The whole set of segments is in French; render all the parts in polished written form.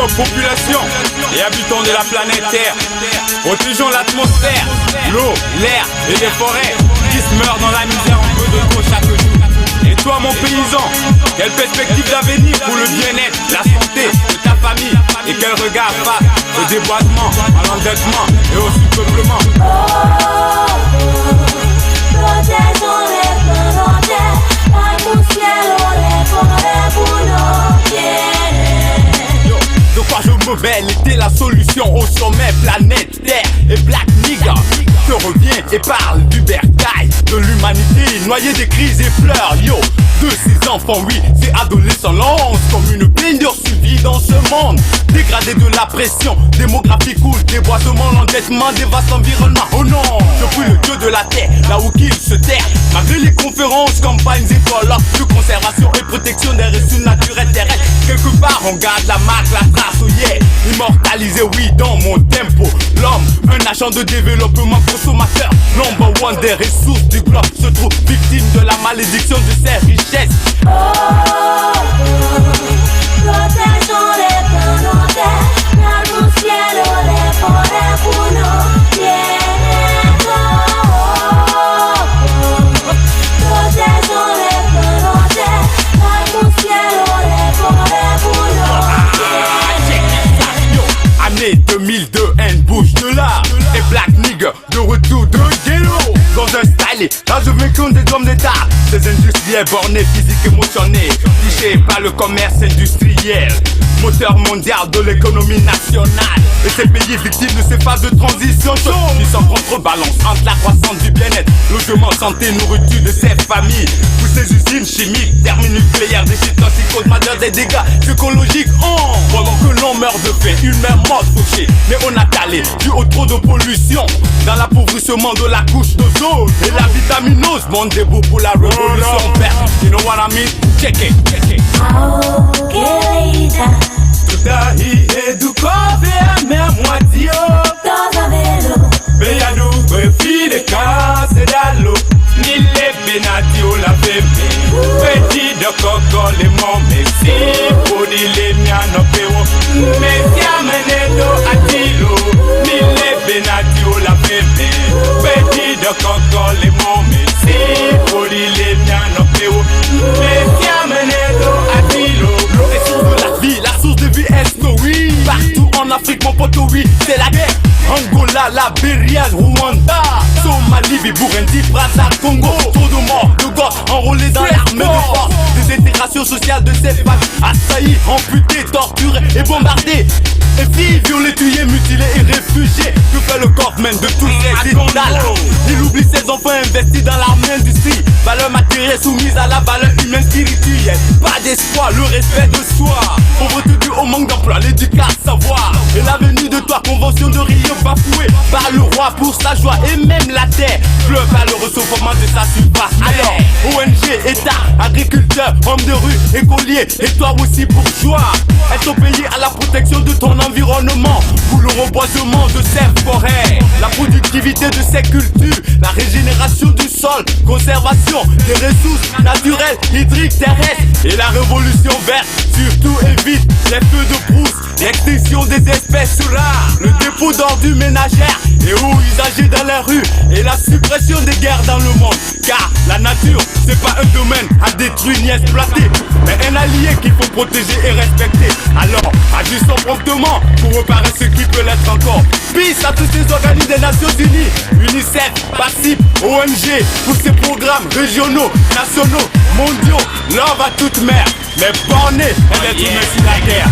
Yo, population et habitants de la planète Terre, protégeons l'atmosphère, l'eau, l'air et les forêts qui se meurent dans la misère en peu de trop chaque jour. Et toi mon paysan, quelle perspective d'avenir pour le bien-être, la santé de ta famille? Et quel regard face au déboisement, à l'endettement et au surpeuplement? Protégeons les planètes, pas mon ciel, les forêts pour nos pieds. De quoi je me mêle était la solution au sommet, planète Terre et Black Nigga te revient et parle du bercail de l'humanité, noyé des crises et pleurs, yo. De ces enfants, oui, ces adolescents lancent comme une blindure suivie dans ce monde. Dégradé de la pression, démographie coule, déboisement, l'endettement dévaste l'environnement. Oh non, je prie le dieu de la terre, là où qu'il se terre. Malgré les conférences, campagnes et colloques de conservation et protection des ressources naturelles terrestres, quelque part on garde la marque, la trace, oh yeah. Immortalisé, oui, dans mon tempo. L'homme, un agent de développement consommateur, number one des ressources du globe, se trouve victime de la malédiction de ses richesses. Protégeons les planètes, pas mon ciel, les forêts pour nos pieds. Protégeons les planètes, pas mon ciel, les forêts pour nos pieds. Année 2002, une bouche de là. Et Black Nigga de retour de Ghetto. Dans un style, là je veux comme des hommes d'état. Ces industriels bornés, physiques, émotionnés, touchés par le commerce industriel, moteur mondial de l'économie nationale. Et ces pays victimes de ces phases de transition chaude, qui sont contrebalance entre la croissance du bien-être, logement, santé, nourriture de ces familles. Pour ces usines chimiques, thermonucléaires, des shit toxicoses, majeurs des dégâts psychologiques. Pendant que l'on meurt de faim, une mère morte fauchée, néonatale, due au trop de pollution, dans l'appauvrissement de la couche d'ozone et la vitaminose, monde debout pour la révolution verte. You know what I mean? Check it, check it. Oh, querida, Tout a hi du café à mer moitié. dans un vélo. Beyadou, refile casse d'allo. Ni les benatio la femme. Petit de coco les mots, mais si pour les miens no péo. Mais si amené à tilo. Ni les benatio la femme. Petit de coco les mots, mais si pour les miens no péo. Mais si amené à tilo. L'eau est source de la vie, la source de vie est oui. Partout en Afrique, mon poteau, oui, c'est la guerre. Angola, Liberia, Rwanda, Somalie, Burundi, Brazza, Congo. Trop de morts, de gosses enrôlés dans l'armée de force. Désintégration sociale de ces femmes assaillies, amputées, torturées et bombardées. Et filles violées, tuées, mutilées et réfugiées. Que fait le government de tous ces scandales? Il oublie ses enfants investis dans l'armée industrie. Valeur matérielle soumise à la valeur humaine spirituelle. Pas d'espoir, le respect de soi. Pauvreté due au manque d'emploi, l'éducation, savoir. Et l'avenue de toi, convention de Rio, bafouée par le roi pour sa joie. Et même la terre pleure par le recevement de sa surface. Alors, ONG, État, agriculteurs, hommes de rue, écoliers, et toi aussi bourgeois, elles sont payées à la protection de ton environnement, pour le reboisement de ces forêts, la productivité de ces cultures, la régénération du sol, conservation des ressources naturelles, hydriques, terrestres, et la révolution verte. Surtout évite les feux de brousse, l'extinction des espèces rares, le dépôt d'ordures ménagères et ou usagées dans les rues, et la suppression des guerres dans le monde. Car la nature, c'est pas un domaine à détruire ni exploiter, mais un allié qu'il faut protéger et respecter. Alors, agissons promptement pour réparer ce qui peut l'être encore. Peace à tous ces organismes des Nations Unies, UNICEF, PACIP, ONG, pour ces programmes régionaux, nationaux, mondiaux. Love à toute mère, mais bornés et l'être humain sur la terre.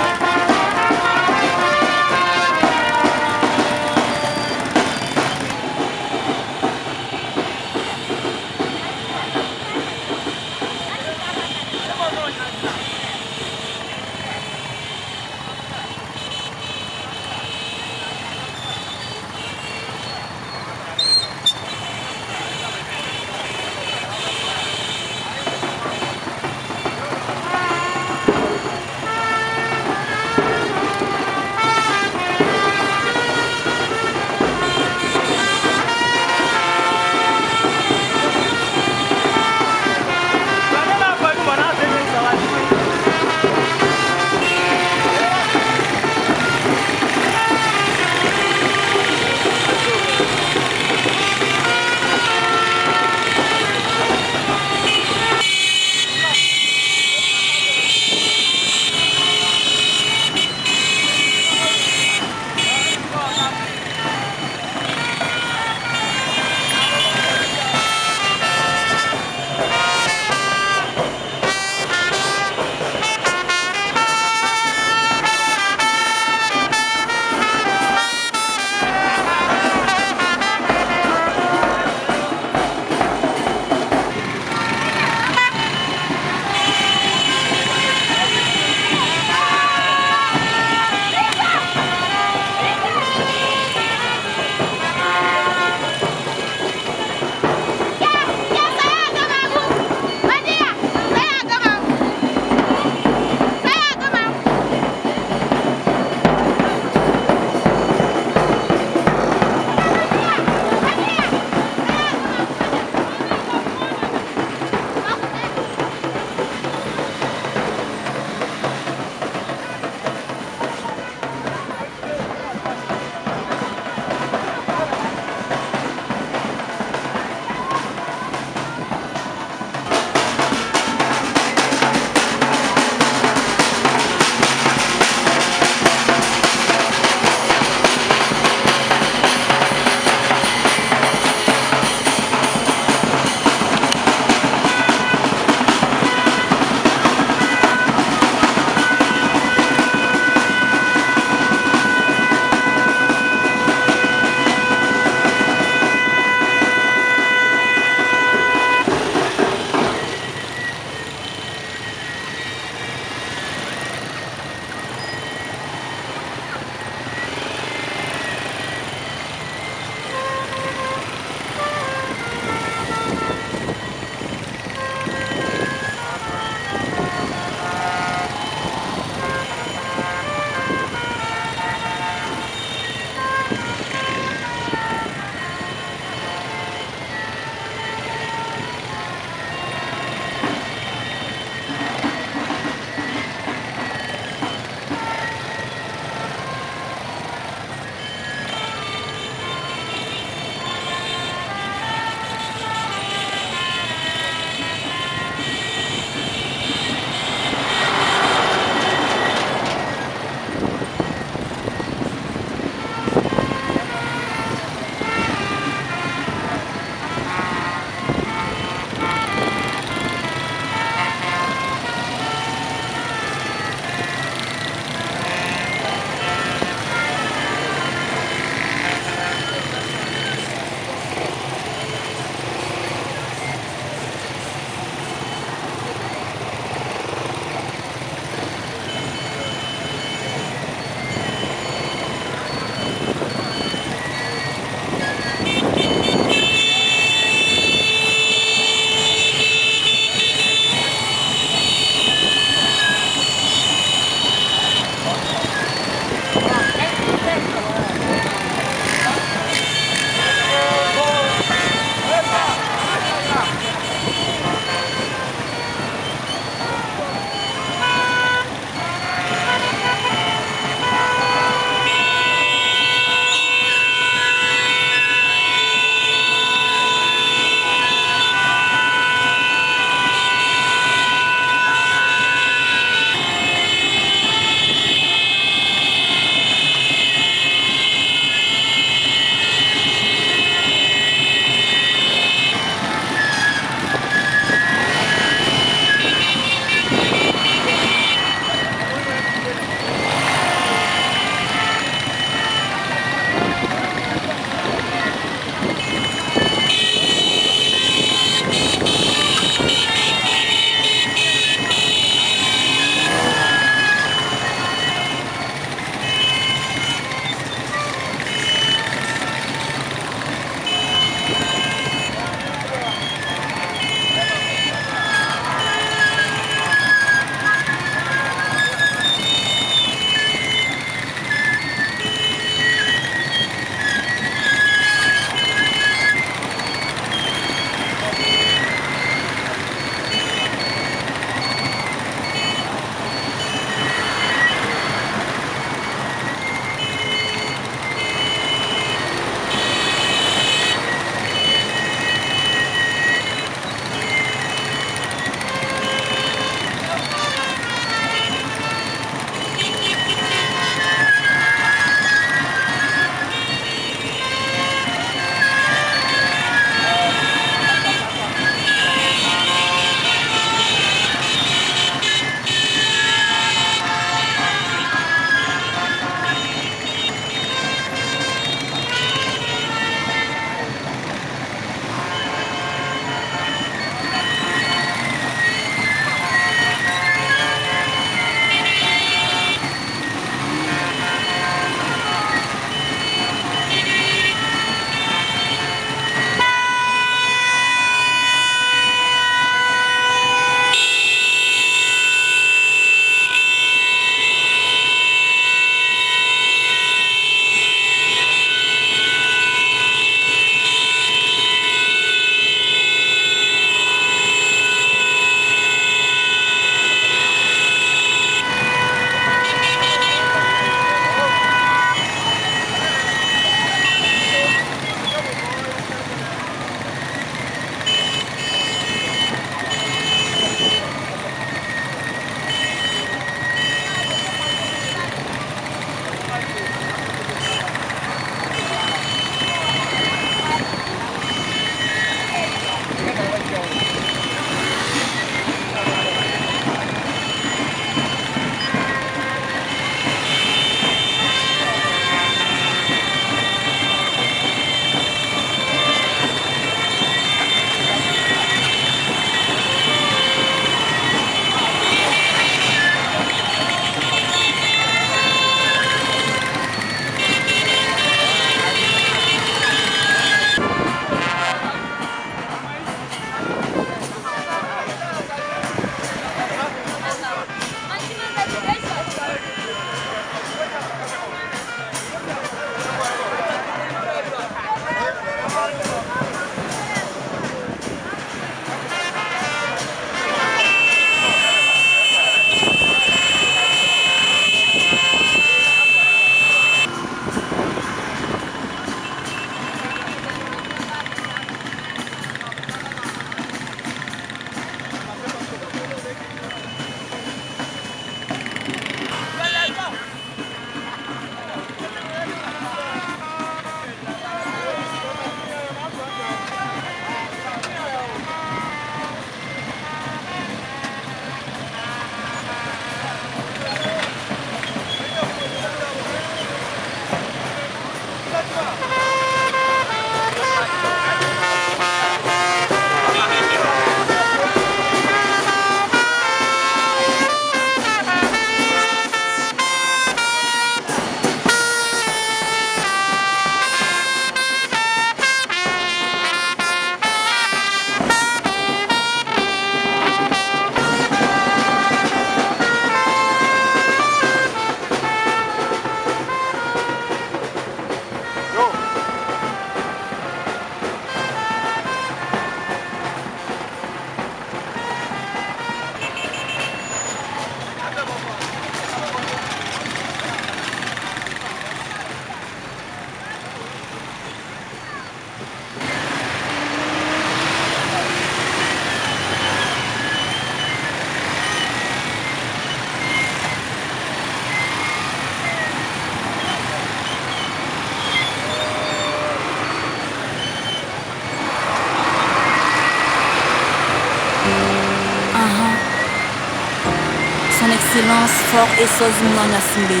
l'excellence fort et soz moulanga simbe.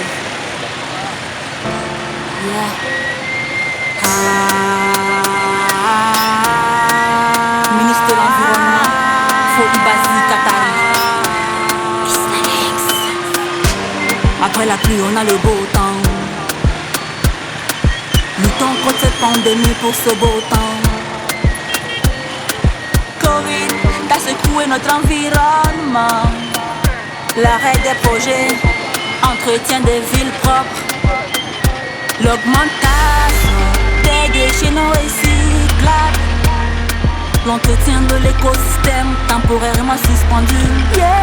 Yeah. Ministre de l'Environnement, Foli Basi Katari. Après la pluie, on a le beau temps. Luttons contre cette pandémie pour ce beau temps. Covid, t'as secoué notre environnement. L'arrêt des projets, entretien des villes propres. L'augmentation des déchets non recyclables. L'entretien de l'écosystème temporairement suspendu. Yeah.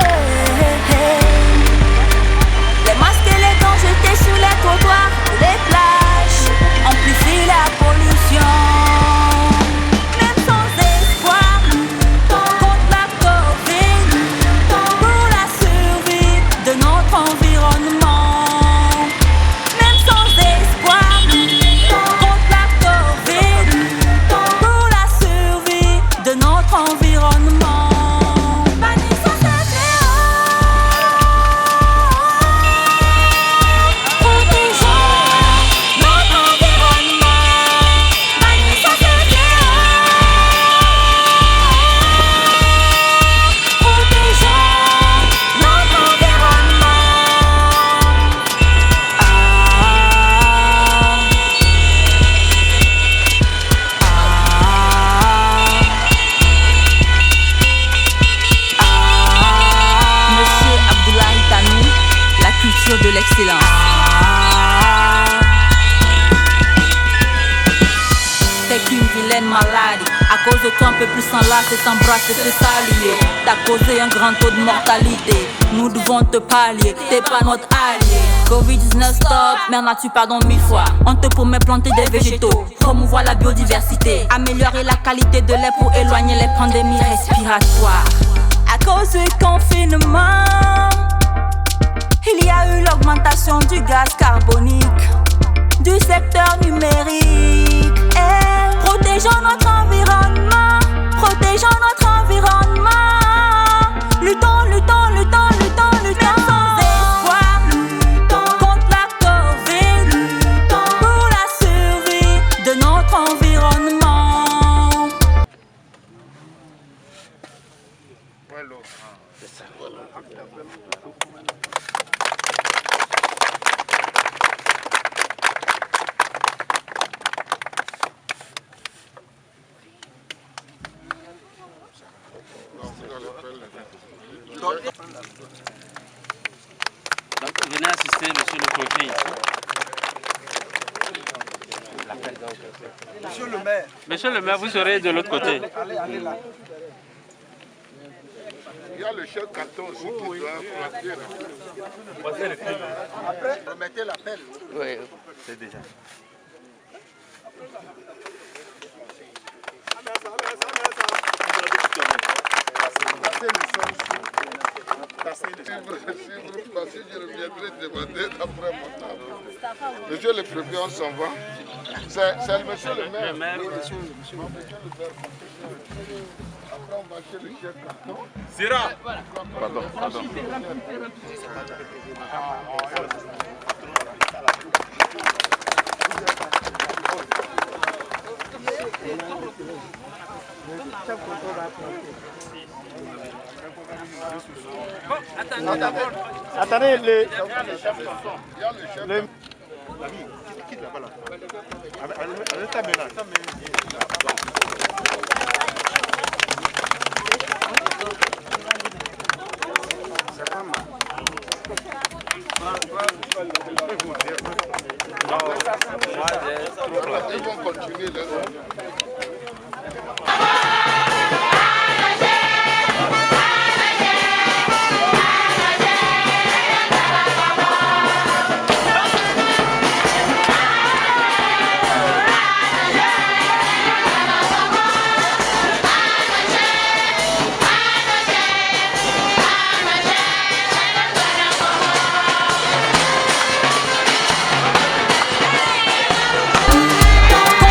Les masques et les gants jetés sur les trottoirs, les plages, amplifient la pollution. Même sans espoir, contre la Covid, pour la survie de notre environnement. Même sans espoir, contre la Covid, pour la survie de notre environnement. Bannissons ce fléau. Protégeons notre environnement. Bannissons ce fléau. Protégeons notre environnement. Monsieur Abdoulaye Tanou, la culture de l'excellence. T'es qu'une vilaine maladie. À cause de toi, on peut plus s'enlacer, s'embrasser, se saluer. T'as causé un grand taux de mortalité. Nous devons te pallier, t'es pas notre allié. Covid-19 stop, merde tu pardon 1000 fois. On te promet planter des végétaux, promouvoir la biodiversité, améliorer la qualité de l'air pour éloigner les pandémies respiratoires. À cause du confinement, il y a eu l'augmentation du gaz carbonique, du secteur numérique. Et protégeons notre environnement, protégeons notre environnement. Luttons, luttons, luttons, luttons, luttons sans espoir. Contre la Covid, pour la survie de notre environnement. Donc, venez assister, monsieur le préfet, ici. Monsieur le maire, vous serez de l'autre côté. Il y a le chef canton aussi qui doit franchir. Après, remettez l'appel. Oui, c'est déjà. Si je reviendrai demander après mon temps. Monsieur le préfet, on s'en va. C'est le monsieur le maire. Le maire. Monsieur le maire. Après, on va chez le chef canton. Sira. Pardon. Attendez, Il y a le chef. quitte là-bas là. Avec ta main là. Ils vont continuer là.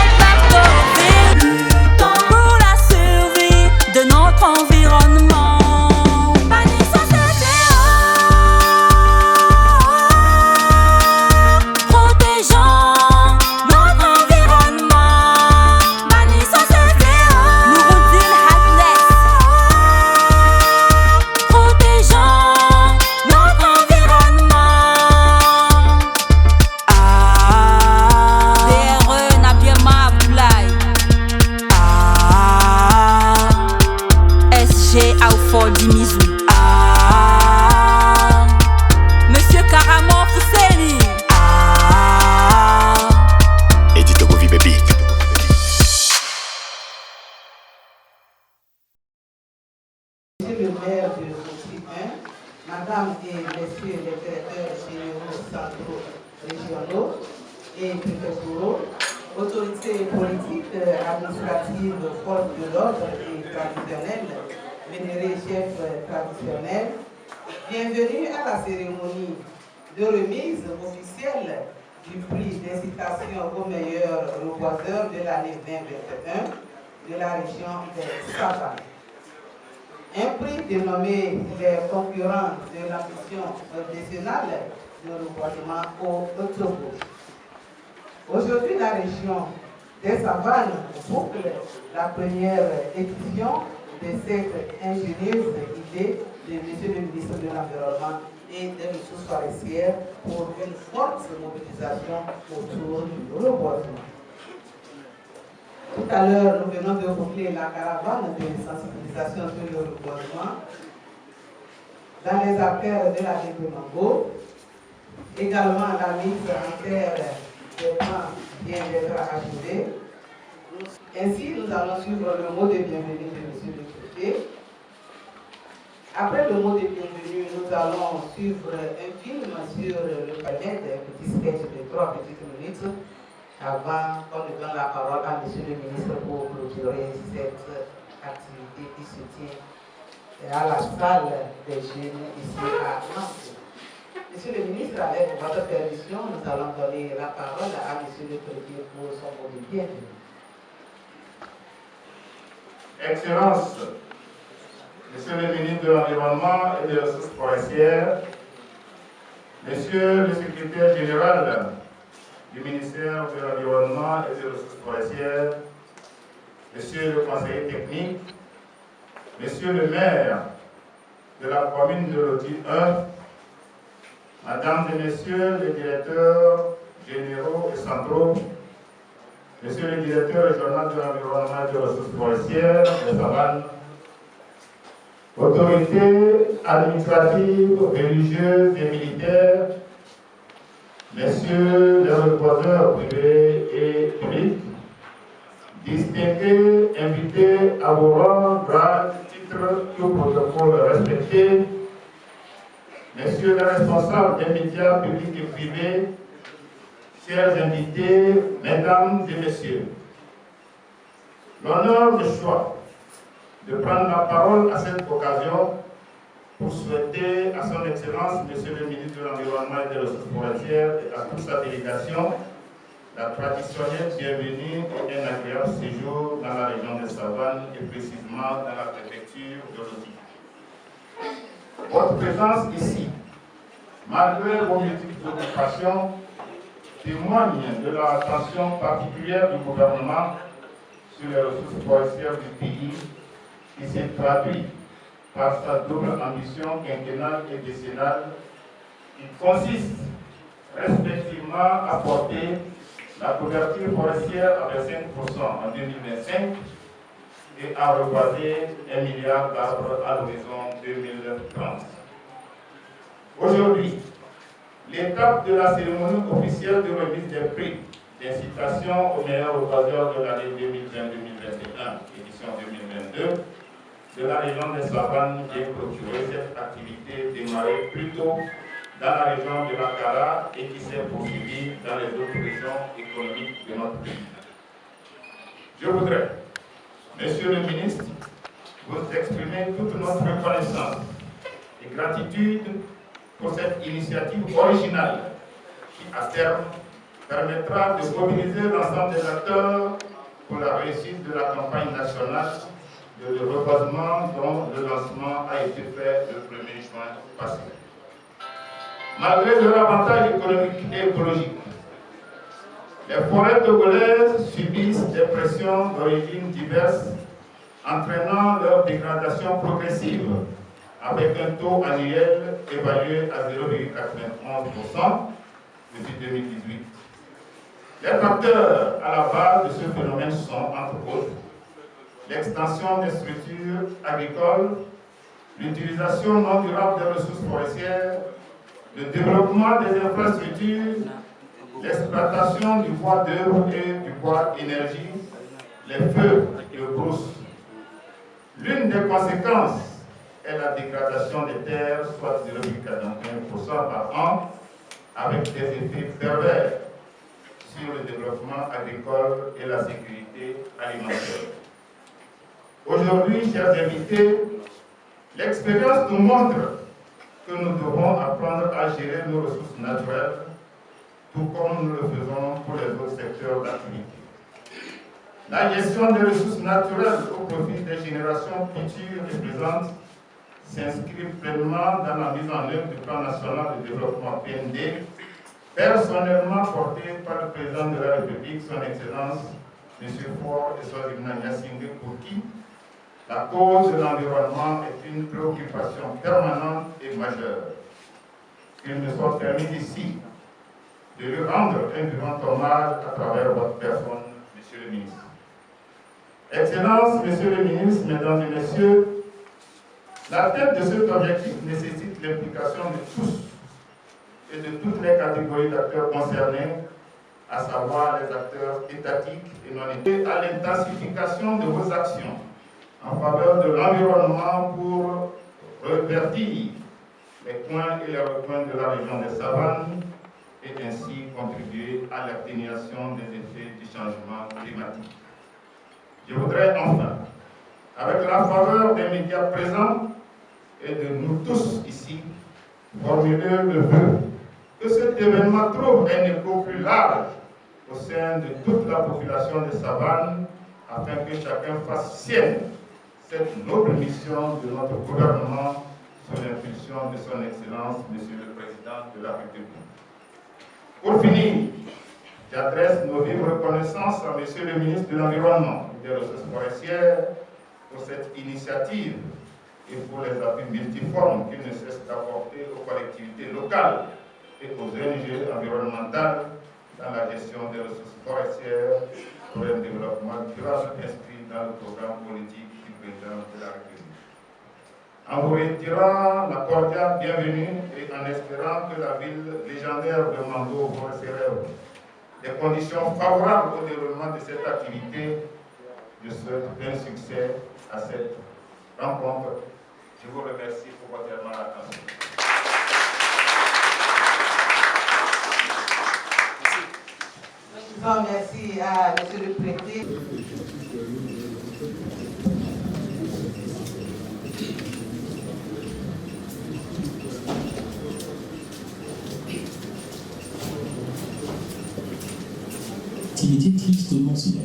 Contre la Covid, régionaux et préfectoraux, autorités politiques, administratives, forces de l'ordre et traditionnelles, vénérés chefs traditionnels, bienvenue à la cérémonie de remise officielle du prix d'incitation aux meilleurs reboiseurs de l'année 2021 de la région des Savanes. Un prix dénommé les concurrents de l'ambition nationale de reboisement au Togo. Aujourd'hui, la région des Savanes boucle la première édition de cette ingénieuse idée de M. le ministre de l'Environnement et des ressources forestières pour une forte mobilisation autour du reboisement. Tout à l'heure, nous venons de boucler la caravane de sensibilisation sur le reboisement dans les artères de la ville de Mango. Également, la mise en terre des plans vient d'être achevée. Ainsi, nous allons suivre le mot de bienvenue de M. le préfet. Après le mot de bienvenue, nous allons suivre un film sur le planète, un petit sketch de 3 petites minutes, avant qu'on ne donne la parole à M. le ministre pour clôturer cette activité qui se tient à la salle des jeunes ici à Nantes. Monsieur le ministre, avec votre permission, nous allons donner la parole à M. le préfet pour son mot de bienvenue. Excellences, Monsieur le ministre de l'Environnement et des Ressources forestières, Monsieur le secrétaire général du ministère de l'Environnement et des Ressources forestières, Monsieur le conseiller technique, Monsieur le maire de la commune de Loti 1, Mesdames et Messieurs les directeurs généraux et centraux, Monsieur le directeur régional de l'Environnement et des Ressources forestières, des Savanes, autorités administratives, religieuses et militaires, messieurs les reboiseurs privés et publics, distingués, invités à vos rangs, grades, titres, tout protocole respecté, messieurs les responsables des médias publics et privés, chers invités, mesdames et messieurs, l'honneur, le choix de prendre la parole à cette occasion pour souhaiter à son Excellence, Monsieur le ministre de l'Environnement et des Ressources forestières et à toute sa délégation la traditionnelle bienvenue et un agréable séjour dans la région des Savanes et précisément dans la préfecture de Loti. Votre présence ici, malgré vos multiples occupations, témoigne de l'attention particulière du gouvernement sur les ressources forestières du pays qui s'est traduit par sa double ambition quinquennale et décennale qui consiste respectivement à porter la couverture forestière avec 5% en 2025 et à reboiser 1 milliard d'arbres à l'horizon 2030. Aujourd'hui, l'étape de la cérémonie officielle de remise des prix d'incitation aux meilleurs reboiseurs de l'année 2020-2021, édition 2022, de la région des Savanes vient clôturer cette activité démarrée plus tôt dans la région de la Kara et qui s'est poursuivie dans les autres régions économiques de notre pays. Je voudrais, Monsieur le ministre, vous exprimer toute notre reconnaissance et gratitude pour cette initiative originale qui, à terme, permettra de mobiliser l'ensemble des acteurs pour la réussite de la campagne nationale de reboisement dont le lancement a été fait le 1er juin passé. Malgré leur avantage économique et écologique, les forêts togolaises subissent des pressions d'origine diverses, entraînant leur dégradation progressive, avec un taux annuel évalué à 0,91% depuis 2018. Les facteurs à la base de ce phénomène sont, entre autres, l'extension des structures agricoles, l'utilisation non durable des ressources forestières, le développement des infrastructures, l'exploitation du bois d'œuvre et du bois énergie, les feux de brousse. L'une des conséquences est la dégradation des terres, soit 0,41% par an, avec des effets pervers développement agricole et la sécurité alimentaire. Aujourd'hui, chers invités, l'expérience nous montre que nous devons apprendre à gérer nos ressources naturelles, tout comme nous le faisons pour les autres secteurs d'activité. La gestion des ressources naturelles au profit des générations futures et présentes s'inscrit pleinement dans la mise en œuvre du plan national de développement PND, personnellement porté par le président de la République, son Excellence, M. Faure et son Gnassingbé, pour qui la cause de l'environnement est une préoccupation permanente et majeure. Il me soit permis ici de lui rendre un vivant hommage à travers votre personne, Monsieur le ministre. Excellences, Monsieur le ministre, Mesdames et Messieurs, l'atteinte de cet objectif nécessite l'implication de tous et de toutes les catégories d'acteurs concernés, à savoir les acteurs étatiques et non étatiques, à l'intensification de vos actions en faveur de l'environnement pour revertir les coins et les recoins de la région des savanes et ainsi contribuer à l'atténuation des effets du changement climatique. Je voudrais enfin, avec la faveur des médias présents et de nous tous ici, formuler le vœu que cet événement trouve un écho plus large au sein de toute la population des savanes afin que chacun fasse sienne cette noble mission de notre gouvernement sous l'impulsion de son Excellence, Monsieur le Président de la République. Pour finir, j'adresse nos vives reconnaissances à Monsieur le ministre de l'Environnement et des Ressources forestières pour cette initiative et pour les appuis multiformes qu'il ne cesse d'apporter aux collectivités locales et aux ONG environnementales dans la gestion des ressources forestières pour un développement durable inscrit dans le programme politique du président de la République. En vous retirant la cordiale bienvenue et en espérant que la ville légendaire de Mando vous des conditions favorables au déroulement de cette activité, je souhaite un succès à cette rencontre. Je vous remercie pour votre attention. Merci à M. le Préfet. Il était tristement solaire.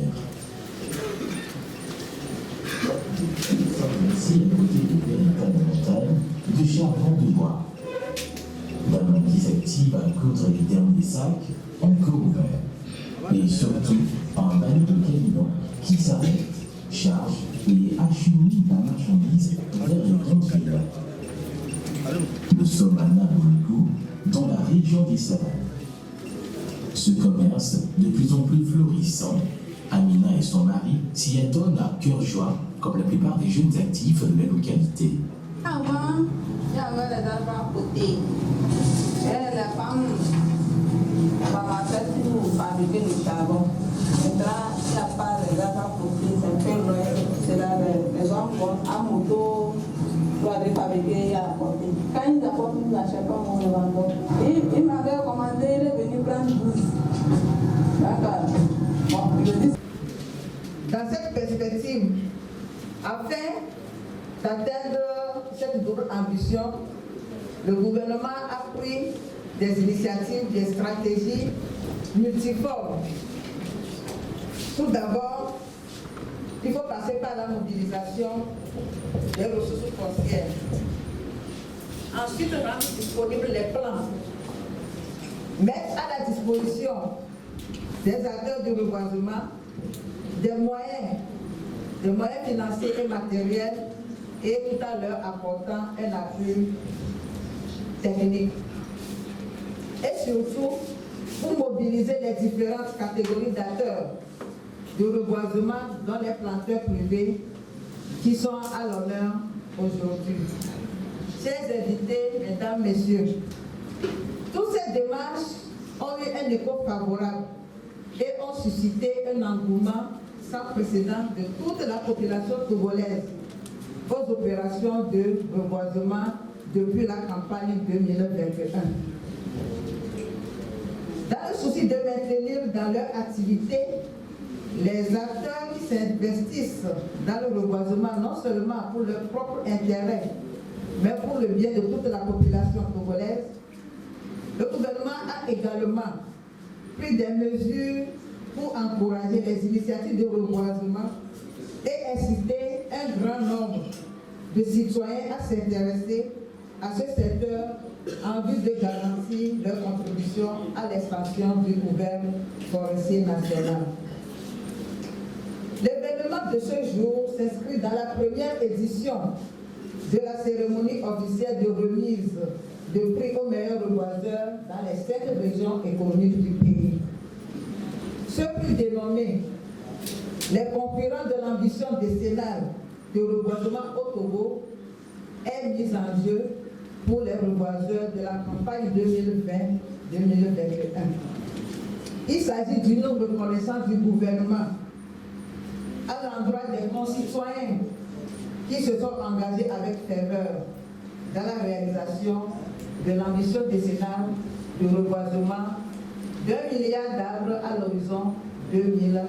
C'est à côté de véritables montagnes de charbon de bois. La main qui s'active à coudre les derniers sacs encore ouverts. Et surtout, un bateau de camion qui s'arrête, charge et achemine la marchandise vers les grands sud. Nous sommes à Naboulgou, dans la région des savanes. Ce commerce, de plus en plus florissant, Amina et son mari s'y adonnent à cœur joie, comme la plupart des jeunes actifs de la localité. Avant, il y avait les enfants côté. Et les femmes ramassaient tout pour fabriquer le charbon. Maintenant, il n'y a pas les enfants côté, c'est un peu loin. C'est là les hommes vont à moto pour aller fabriquer et apporter. Quand ils apportent, nous achetons mon revendeur. Il m'avait commandé, il est venu prendre 12. D'accord. Bon, je dis. Dans cette perspective, afin d'atteindre cette double ambition, le gouvernement a pris des initiatives, des stratégies multiformes. Tout d'abord, il faut passer par la mobilisation des ressources foncières. Ensuite, rendre disponibles les plans. Mettre à la disposition des acteurs du reboisement des moyens financiers et matériels et tout à l'heure apportant un appui technique. Et surtout, pour mobiliser les différentes catégories d'acteurs de reboisement dans les planteurs privés qui sont à l'honneur aujourd'hui. Chers invités, mesdames, messieurs, toutes ces démarches ont eu un écho favorable et ont suscité un engouement sans précédent de toute la population togolaise aux opérations de reboisement depuis la campagne 2021. Dans le souci de maintenir dans leur activité les acteurs qui s'investissent dans le reboisement, non seulement pour leur propre intérêt, mais pour le bien de toute la population congolaise, le gouvernement a également pris des mesures pour encourager les initiatives de reboisement et inciter un grand nombre de citoyens à s'intéresser à ce secteur en vue de garantir leur contribution à l'expansion du couvert forestier national. L'événement de ce jour s'inscrit dans la première édition de la cérémonie officielle de remise de prix aux meilleurs reboiseurs dans les 7 régions économiques du pays. Ce prix dénommé les concurrents de l'ambition décennale de reboisement au Togo est mis en jeu pour les reboiseurs de la campagne 2020-2021. Il s'agit d'une reconnaissance du gouvernement à l'endroit des concitoyens qui se sont engagés avec ferveur dans la réalisation de l'ambition décennale de reboisement d'1 milliard d'arbres à l'horizon 2030.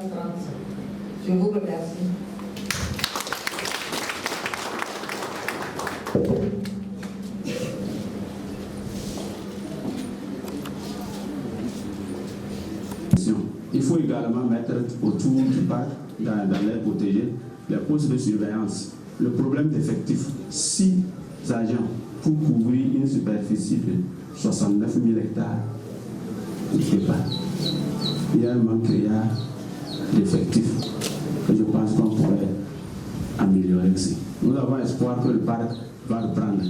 Je vous remercie. Il faut également mettre autour du parc, dans l'air protégé, les postes de surveillance. Le problème d'effectif, 6 agents pour couvrir une superficie de 69 000 hectares. Il ne fait pas. Il y a un manque d'effectifs que je pense qu'on pourrait améliorer ici. Nous avons espoir que le parc va reprendre,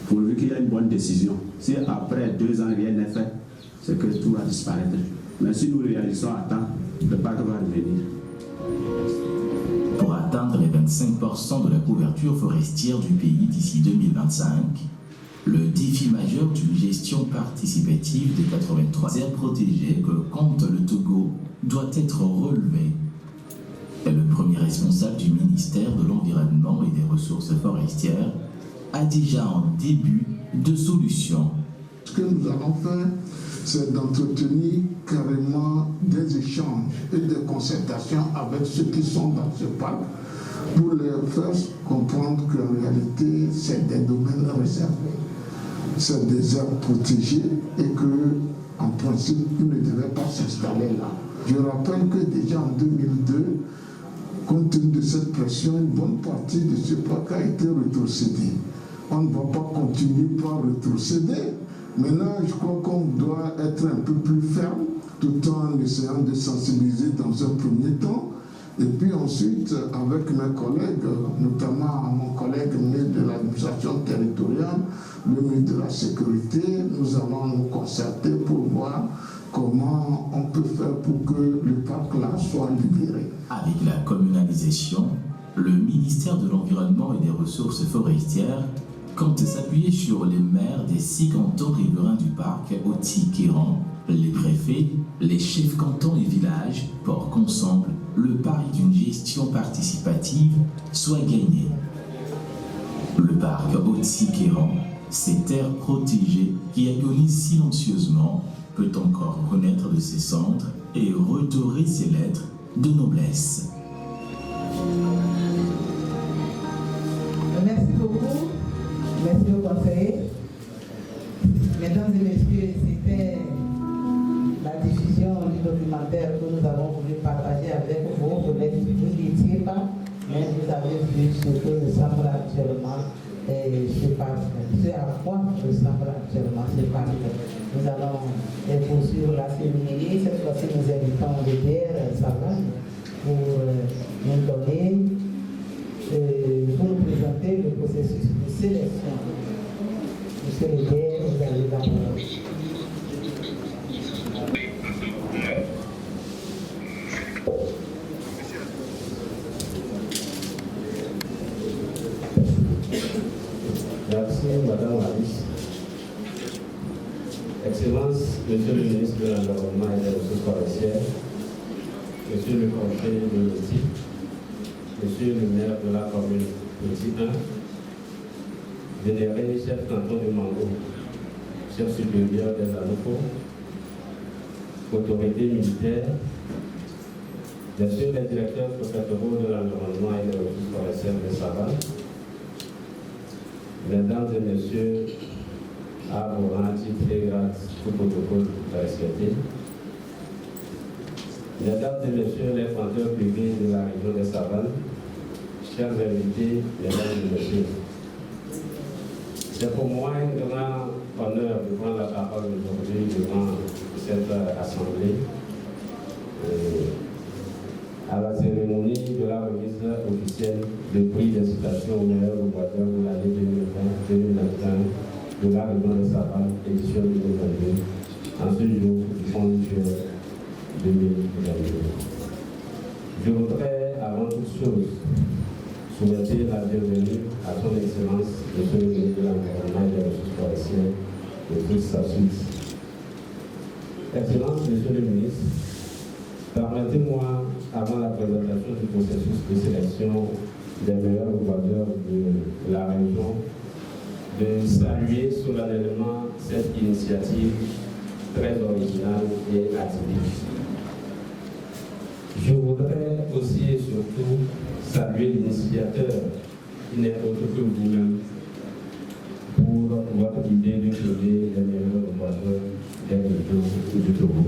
pourvu qu'il y ait une bonne décision. Si après 2 ans rien n'est fait, c'est que tout va disparaître. Mais si nous réalisons à temps, le parc va revenir. Pour atteindre les 25% de la couverture forestière du pays d'ici 2025, le défi majeur d'une gestion participative des 83 aires protégées que compte le Togo doit être relevé. Et le premier responsable du ministère de l'Environnement et des Ressources forestières a déjà un début de solution. Ce que nous allons faire, c'est d'entretenir carrément des échanges et des concertations avec ceux qui sont dans ce parc pour leur faire comprendre qu'en réalité, c'est des domaines réservés, c'est des aires protégées et qu'en principe, ils ne devaient pas s'installer là. Je rappelle que déjà en 2002, compte tenu de cette pression, une bonne partie de ce parc a été rétrocédée. On ne va pas continuer par rétrocéder. Maintenant, je crois qu'on doit être un peu plus ferme, tout en essayant de sensibiliser dans un premier temps. Et puis ensuite, avec mes collègues, notamment mon collègue ministre de l'administration territoriale, le ministre de la sécurité, nous allons nous concerter pour voir comment on peut faire pour que le parc-là soit libéré. Avec la communalisation, le ministère de l'Environnement et des Ressources forestières compte s'appuyer sur les maires des 6 cantons riverains du parc Oti-Kéran, les préfets, les chefs cantons et villages, pour qu'ensemble, le pari d'une gestion participative soit gagné. Le parc Oti-Kéran, ces terres protégées qui agonisent silencieusement, peut encore renaître de ses cendres et redorer ses lettres de noblesse. Merci beaucoup. Merci au conseiller. Mesdames et messieurs, c'était la diffusion du documentaire que nous avons voulu partager avec vous. Vous n'étiez pas, mais vous avez vu ce que ressemble actuellement ce parc. Ce à quoi ressemble actuellement ce parc. Nous allons poursuivre la cérémonie. Cette fois-ci, nous invitons les guerres Savane pour nous donner, pour nous présenter le processus de sélection. Monsieur le maire, vous avez la parole. Merci, Madame Alice. Excellence, Monsieur le ministre de l'Environnement et des Ressources forestières, Monsieur le conseiller de l'OTI, Monsieur le maire de la commune Petit 1, vénéré chef canton de Mango, chef supérieur des Alopos, autorités militaires, bien sûr les directeurs préfectoraux de l'environnement et des ressources forestières de Savane, mesdames et messieurs, à vos rangs, titres et grades, tout protocole à respecter, mesdames et messieurs les fronteurs privés de la région de Savane, chers invités, mesdames et messieurs, c'est pour moi un grand honneur de prendre la parole aujourd'hui devant cette assemblée à la cérémonie de la remise officielle du prix d'incitation au meilleur opérateur de l'année 2020-2021 de la région de Savane, édition 2022, en ce jour du 11 juillet 2022. Je voudrais, avant toute chose, souhaiter la bienvenue à son Excellence, Monsieur le ministre de l'Environnement et des Ressources forestières, de toute sa suite. Excellence, Monsieur le ministre, permettez-moi, avant la présentation du processus de sélection des meilleurs reboiseurs de la région, de saluer solennellement cette initiative très originale et atypique. Je voudrais aussi et surtout saluer l'initiateur, qui n'est autre que vous-même, pour votre idée de créer les meilleurs reboiseurs des régions du Togo.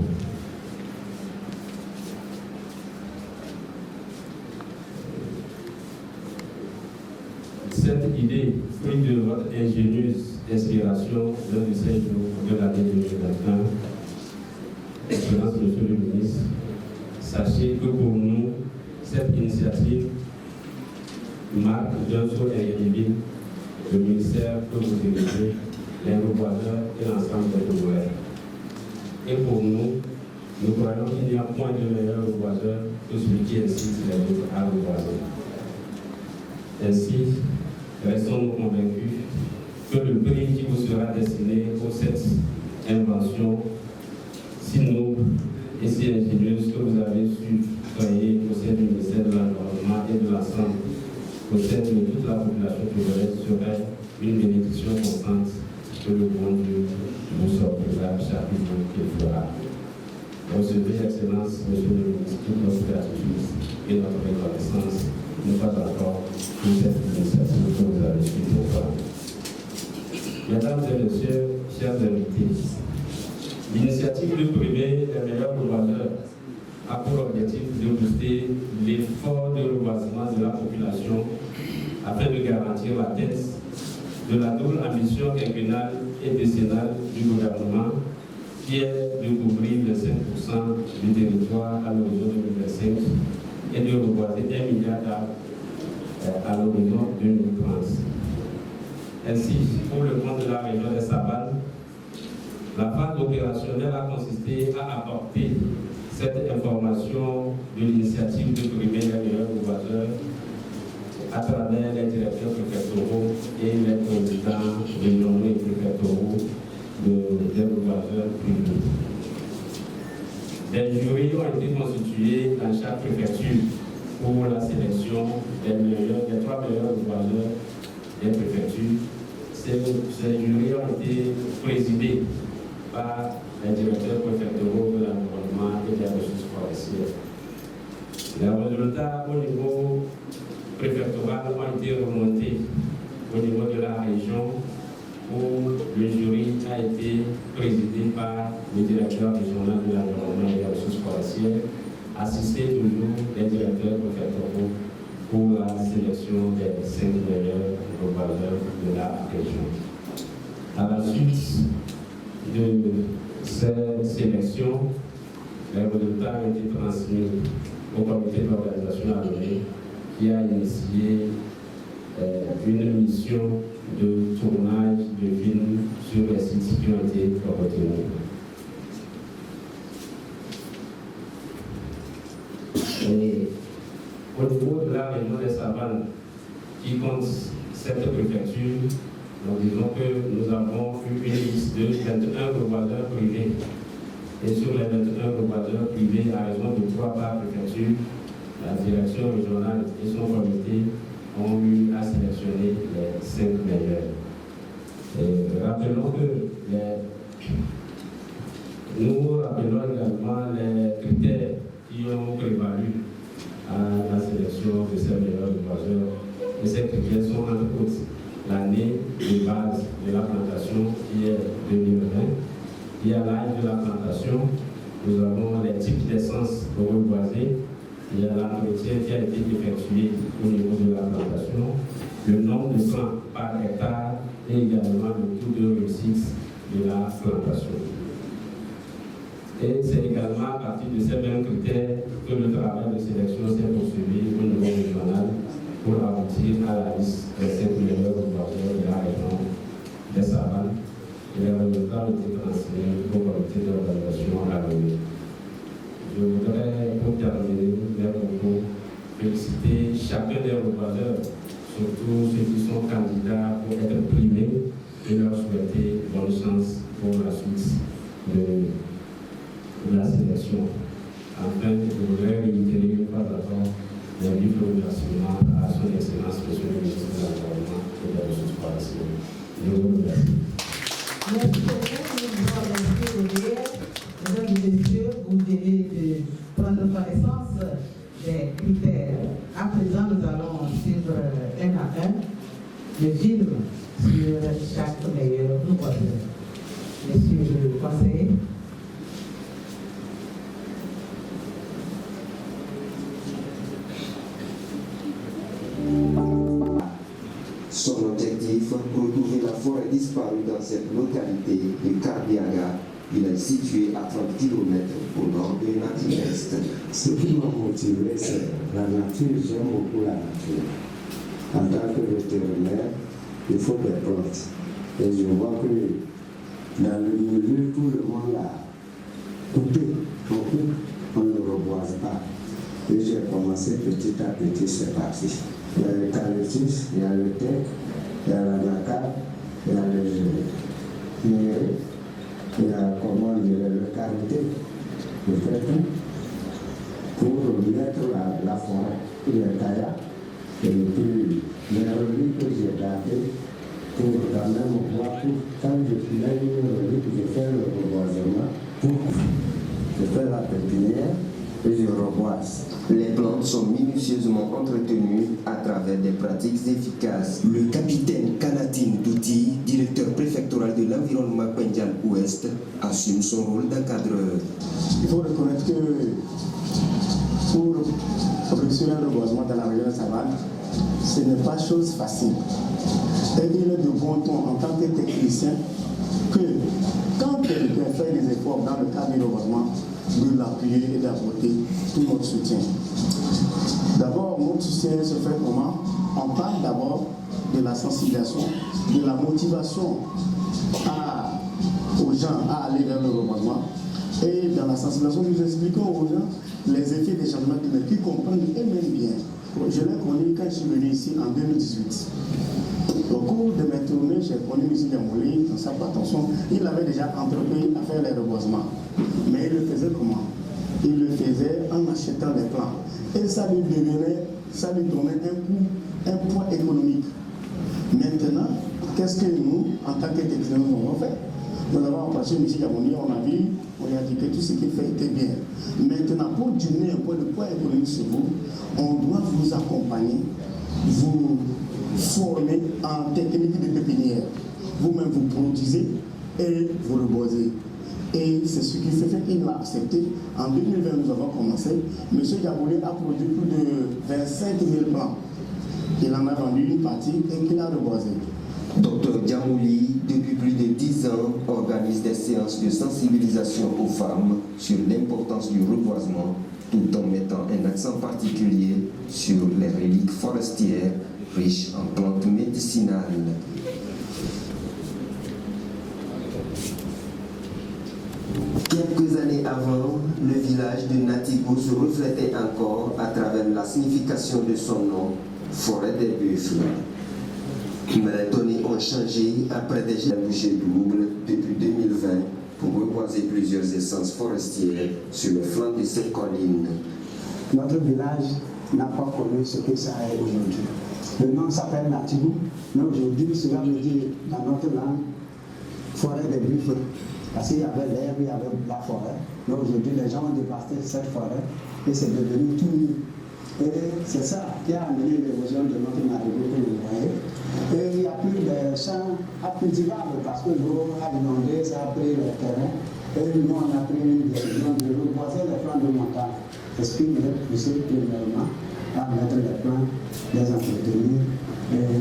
Cette idée, fruit de votre ingénieuse inspiration lors de ces jours de l'année 2021, Excellence, Monsieur le ministre, sachez que pour nous, cette initiative marque d'un saut indélébile le ministère que vous dirigez, les reboiseurs et l'ensemble des Togolais. Et pour nous, nous croyons qu'il n'y a point de meilleur reboiseur que celui qui incite les autres à reboiser. Ainsi, restons-nous convaincus que le prix qui vous sera destiné pour cette invention si noble et si ingénieuse que vous avez su créer au sein du ministère de l'Environnement et de l'ensemble, au sein de toute la population togolaise, serait une bénédiction constante que le bon Dieu vous sortira chaque jour qu'il fera. Recevez, Excellence, Monsieur le ministre, toute notre gratitude et notre reconnaissance, une fois encore, pour cette initiative que vous avez suivie au plan. Mesdames et Messieurs, chers invités, l'initiative de primer les meilleurs reboiseurs a pour objectif de booster l'effort de reboisement de la population afin de garantir la thèse de la double ambition quinquennale et décennale du gouvernement qui est de couvrir les 5% du territoire à l'horizon 2025 et de reboiser 1 milliard d'arbres à l'horizon 2030. Ainsi, pour le compte de la région des Savanes, la phase opérationnelle a consisté à apporter cette information de l'initiative de primer les meilleurs reboiseurs à travers les directeurs préfectoraux et les présidents régionaux et préfectoraux des reboiseurs privés. Des jurys ont été constitués dans chaque préfecture pour la sélection des 3 meilleurs reboiseurs des préfectures. Ces jurys ont été présidés par les directeurs préfectoraux de l'environnement et des ressources forestières. Les résultats au niveau préfectoral ont été remontés au niveau de la région où le jury a été présidé par le directeur régional de l'environnement et des ressources forestières, assisté toujours des directeurs préfectoraux pour la sélection des 5 meilleurs reboiseurs de la région. À la suite de cette sélection, les résultats ont été transmis au comité d'organisation armée qui a initié une mission de tournage de films sur les sites qui ont été retenus. Et au niveau de la région des Savanes, qui compte 7 préfectures, nous disons que nous avons eu une liste de 21 reboiseurs privés. Et sur les 21 reboiseurs privés, à raison de 3 par préfecture, la direction régionale et son comité ont eu à sélectionner les 5 meilleurs. Et rappelons que nous rappelons également les critères qui ont prévalu à la sélection de ces meilleurs reboiseurs. Et ces critères sont entre autres l'année de base de la plantation qui est 2020. Il y a l'âge de la plantation, nous avons les types d'essences reboisées, il y a l'entretien qui a été effectué au niveau de la plantation, le nombre de plants par hectare et également le taux de réussite de la plantation. Et c'est également à partir de ces mêmes critères que le travail de sélection s'est poursuivi au niveau régional pour aboutir à la liste des 5 meilleurs reboiseurs de la région des savanes. Et les résultats ont été transmis au comité d'organisation à l'ONU. Je voudrais, pour terminer mes propos, féliciter chacun des reboiseurs, surtout ceux qui sont candidats pour être primés, et leur souhaiter bonne chance pour la suite de la sélection. Enfin, je voudrais réitérer une fois d'abord les vifs remerciements à son Excellence, Monsieur le ministre de l'Environnement et des Ressources forestières. Je vous remercie. Merci beaucoup, mesdames et messieurs, vous venez de prendre connaissance des critères. À présent, nous allons suivre un à un le film sur chaque meilleur reboiseur. Monsieur le conseiller. Son objectif, retrouver la forêt disparue dans cette localité de Karbiaga, village situé à 30 km au nord de Nati-Est. Ce qui m'a motivé, c'est la nature. J'aime beaucoup la nature. En tant que vétérinaire, il faut des plantes. Et je vois que dans le milieu, tout le monde a coupé. On ne reboise pas. Et j'ai commencé petit à petit, c'est parti. Il y a l'eucalyptus, il y a le teck, il y a l'anacarde, il y a le minerai, il y a comment dire, le karité. Je fais tout pour mettre la forêt, les kayaks, et puis les reliques que j'ai gardées pour quand même voir tout. Quand je finis une relique, je fais le reboisement pour je fais la pépinière et je reboise. Les plantes sont minutieusement entretenues à travers des pratiques efficaces. Le capitaine Kanatine Douti, directeur préfectoral de l'environnement Pendian Ouest, assume son rôle d'encadreur. Il faut reconnaître que pour réussir un reboisement dans la région de Savane, ce n'est pas chose facile. Et il est de bon ton en tant que technicien que quand quelqu'un fait des efforts dans le cadre du reboisement, de l'appuyer et d'apporter tout notre soutien. D'abord, notre soutien se fait comment? On parle d'abord de la sensibilisation, de la motivation aux gens à aller vers le reboisement. Et dans la sensibilisation, nous expliquons aux gens les effets des changements climatiques qui comprennent eux-mêmes bien. Je l'ai connu quand je suis venu ici en 2018. Au cours de mes tournées, j'ai connu M. Gamouli, dans sa attention, il avait déjà entrepris à faire les reboisements. Mais il le faisait comment? Il le faisait en achetant des plants. Et ça lui donnait un poids économique. Maintenant, qu'est-ce que nous, en tant que techniciens, nous avons fait? Nous avons approché M. Gamouli, on a a dit que tout ce qu'il fait était bien. Maintenant, pour diminuer un peu le poids économique sur vous, on doit vous accompagner, vous former en technique de pépinière. Vous-même vous produisez et vous reboisez. Et c'est ce qui fait qu'il l'a accepté. En 2020, nous avons commencé. M. Gaboulé a produit plus de 25 000 plants. Il en a vendu une partie et qu'il a reboisé. Dr Diamouli, depuis plus de 10 ans, organise des séances de sensibilisation aux femmes sur l'importance du reboisement, tout en mettant un accent particulier sur les reliques forestières riches en plantes médicinales. Quelques années avant, le village de Natigo se reflétait encore à travers la signification de son nom, forêt des buffles. Mais les données ont changé après des bouchées doubles depuis 2020 pour reboiser plusieurs essences forestières sur le flanc de cette colline. Notre village n'a pas connu ce que ça est aujourd'hui. Le nom s'appelle Natigo, mais aujourd'hui cela veut dire dans notre langue forêt des buffles. Parce qu'il y avait l'herbe, il y avait la forêt. Mais aujourd'hui, les gens ont dévasté cette forêt et c'est devenu tout nu. Et c'est ça qui a amené l'érosion de notre Marigot que vous voyez. Et il n'y a plus de champs cultivables parce que l'eau a inondé, ça a pris le terrain. Et nous, on a pris une décision de reboiser les plans de montagne. C'est ce qui nous a poussé premièrement à mettre les plans, les entretenir. Et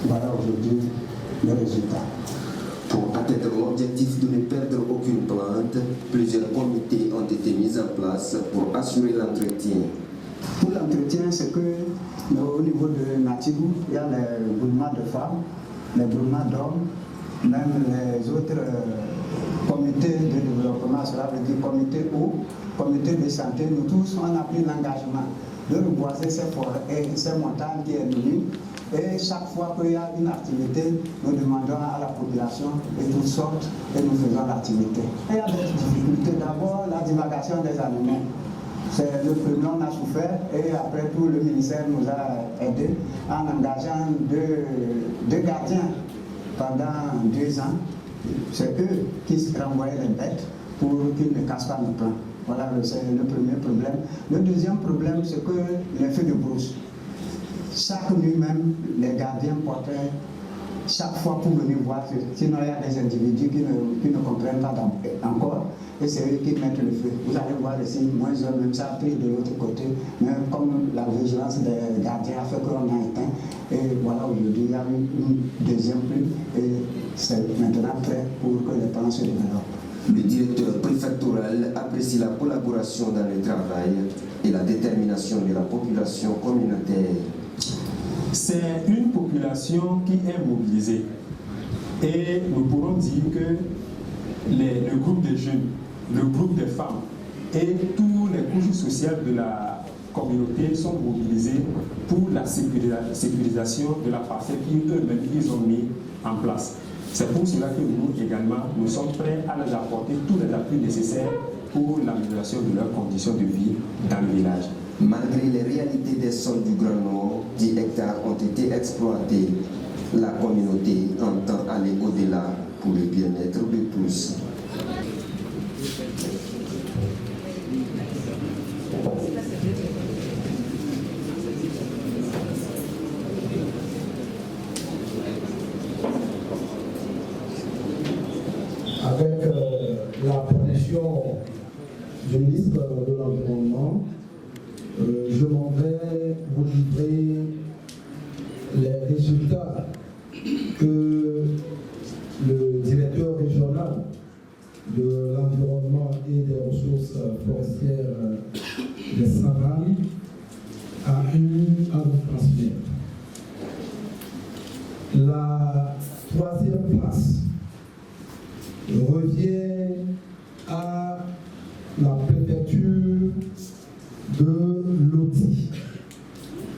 voilà aujourd'hui le résultat. Pour atteindre l'objectif de ne perdre aucune plante, plusieurs comités ont été mis en place pour assurer l'entretien. Pour l'entretien, c'est que au niveau de Natigou, il y a les groupements de femmes, les groupements d'hommes, même les autres comités de développement, cela veut dire comité eau, comité de santé, nous tous, on a pris l'engagement de reboiser ces forêts et ces montagnes qui est nue. Et chaque fois qu'il y a une activité, nous demandons à la population et toutes sortes et nous faisons l'activité. Il y a des difficultés. D'abord, la divagation des animaux. C'est le premier, on a souffert et après tout, le ministère nous a aidés en engageant deux gardiens pendant 2 ans. C'est eux qui se renvoyaient les bêtes pour qu'ils ne cassent pas nos plants. Voilà, c'est le premier problème. Le deuxième problème, c'est que les feux de brousse. Chaque nuit même, les gardiens portaient chaque fois pour venir voir, sinon il y a des individus qui ne comprennent pas encore, et c'est eux qui mettent le feu. Vous allez voir ici, moins un, même ça a pris de l'autre côté, mais comme la vigilance des gardiens a fait qu'on a éteint, et voilà, aujourd'hui il y a une deuxième pluie, et c'est maintenant prêt pour que les plans se développent. Le directeur préfectoral apprécie la collaboration dans le travail et la détermination de la population communautaire. C'est une population qui est mobilisée. Et nous pourrons dire que le groupe des jeunes, le groupe des femmes et toutes les couches sociales de la communauté sont mobilisés pour la sécurisation de la parcelle qu'eux-mêmes ils ont mis en place. C'est pour cela que nous également, nous sommes prêts à leur apporter tous les appuis nécessaires pour l'amélioration de leurs conditions de vie dans le village. Malgré les réalités des sols du Grand Nord, 10 hectares ont été exploités. La communauté entend aller au-delà pour le bien-être de tous. Avec la protection du ministre de l'Environnement, je m'en vais vous livrer les résultats que le directeur régional de l'environnement et des ressources forestières des Savanes a eu à nous transmettre. La 3e place revient à la préfecture de Loti,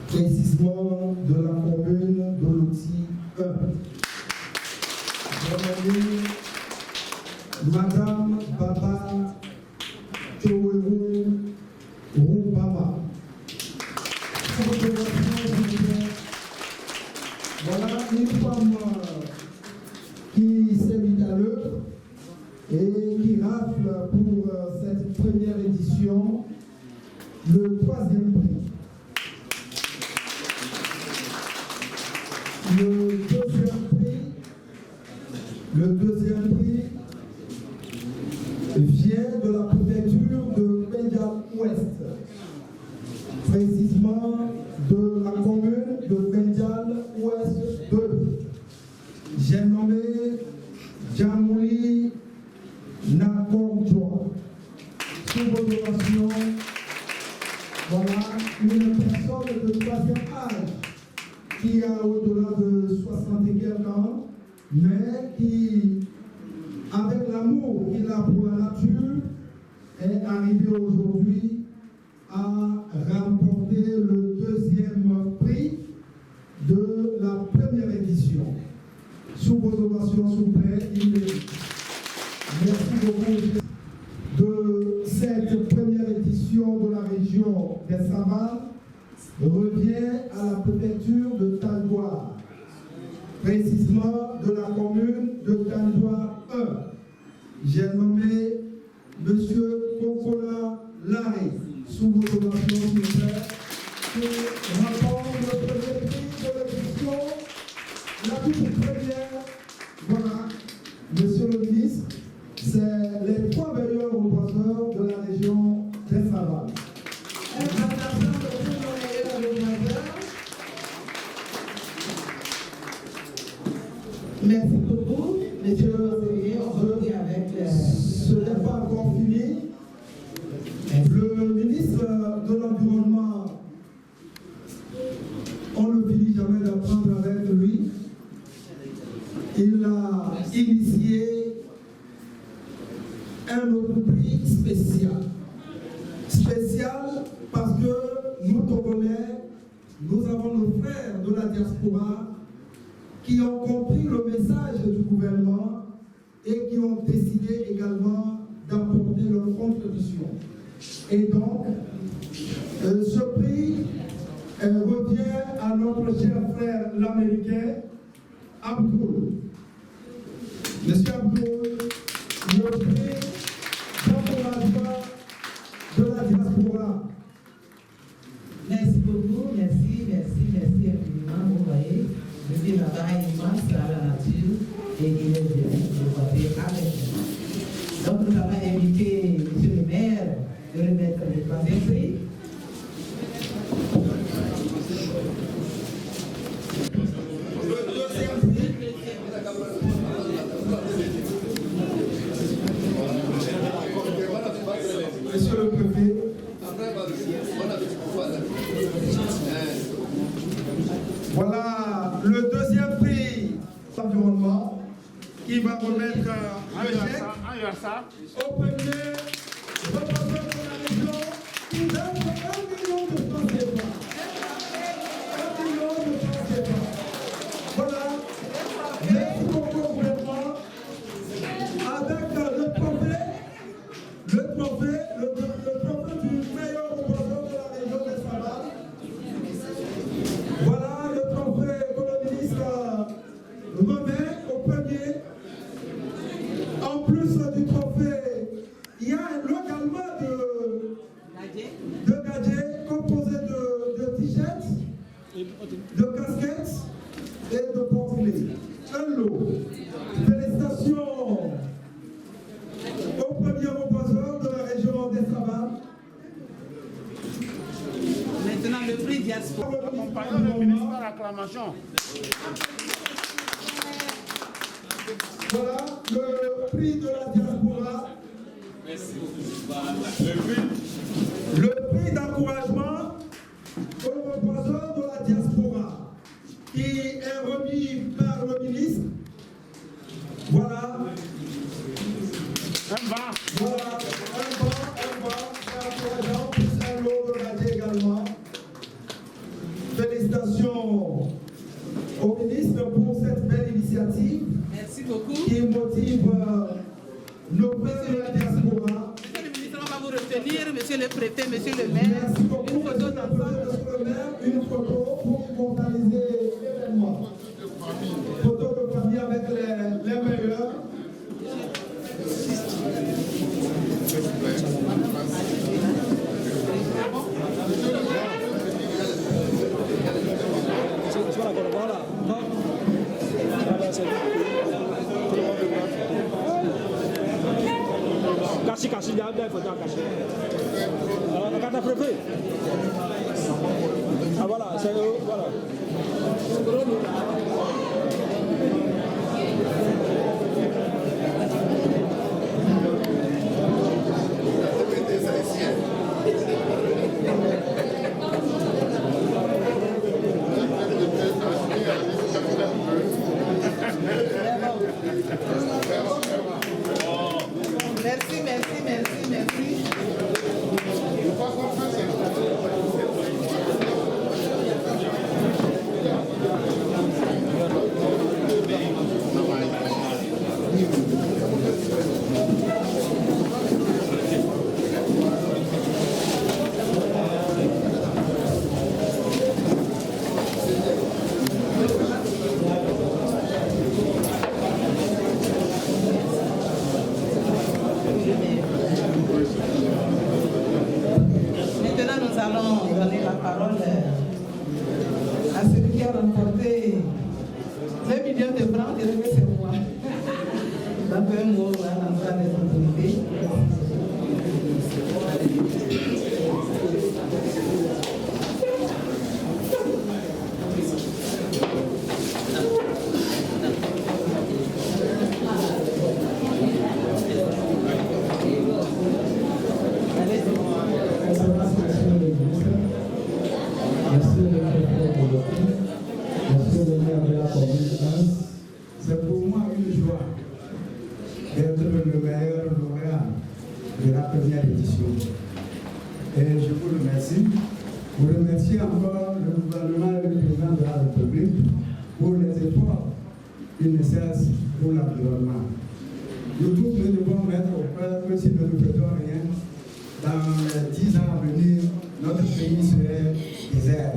précisément de la commune de Loti 1. J'ai nommé Madame Baba Tchoweru Roubama. Voilà une femme qui s'est mise à l'œuvre et qui rafle pour cette première édition le 3e prix. Le deuxième prix vient de la préfecture de Bengal Ouest, précisément de la commune de Bengal Ouest 2. J'ai nommé Djamouli Nakongjoa. Sous votre ovation, voilà une personne de 3e âge qui a au-delà de 60 et quelques ans, mais qui, avec l'amour qu'il a pour la nature, est arrivé aujourd'hui à remporter le 2e prix de la première édition. Sous vos ovations, s'il vous plaît, merci beaucoup. De cette première édition de la région des Savanes revient à la préfecture de Tandoua, précisément de la commune de Tandoua 1. j'ai nommé M. Kokola Larry, sous vos donations, s'il vous plaît, pour répondre le premier prix de l'élection, la toute première. Voilà, Monsieur le ministre, c'est les 3 meilleurs reboiseurs de la région des Savanes. Merci beaucoup, monsieur le conseiller. On revient avec ce n'est pas encore fini. Le ministre de l'Environnement, on ne finit jamais d'apprendre avec lui. Il a initié un autre prix spécial. Spécial parce que nous, Togolais, nous avons nos frères de la diaspora qui ont compris le message du gouvernement et qui ont décidé également d'apporter leur contribution. Et donc, ce prix revient à notre cher frère l'Américain, Abdoul. Monsieur Abdoul, le prix d'encouragement de la diaspora. Merci beaucoup, merci infiniment. Vous voyez, le travail immense à la nature et il est venu de voter avec nous. Donc nous avons invité M. le maire de remettre le 3e prix. Monsieur le préfet, voilà le 2e prix d'environnement qui va remettre le chèque au premier représentant de la région qui donne 1 million de francs CFA. 1 million de francs CFA. Voilà. Merci beaucoup au gouvernement. Avec le trophée du meilleur représentant de la région des Savanes. Voilà le trophée que le ministre remet au premier. En plus du trophée, il y a un lot également de gadgets composés de t-shirts, de casquettes et de porte-clés. Un lot. Félicitations au premier représentant de la région des Savanes. Maintenant, le prix diaspora. Accompagnons le ministre par acclamation. Voilà le prix de la diaspora. Le prix d'encouragement au représentant de la diaspora qui est remis par le ministre. Voilà. Un banc. Voilà, un banc, c'est encourageant, plus un lot de gadgets également. Félicitations au ministre pour cette belle initiative. Merci beaucoup. Qui motive nos frères de la diaspora. Monsieur le ministre, on va vous retenir, monsieur le préfet, monsieur le maire. Merci beaucoup, une photo d'ensemble. monsieur le maire, une photo pour immortaliser l'événement. Photo de famille avec les meilleurs. Kasih dia ada foto kasih. Kata préfet. Ah voilà, c'est voilà. Merci. allons donner la parole à celui qui a remporté 2 millions de francs, je dirais que c'est moi. Donc un mot à l'endroit des autorités. C'est pour moi une joie d'être le meilleur lauréat de la première édition. Et je vous remercie. Vous remerciez encore le gouvernement et le président de la République pour les efforts qu'ils ne cessent pour l'environnement. Nous tous ne devons mettre au cœur que si nous ne faisons rien, dans les 10 ans à venir, notre pays serait désert.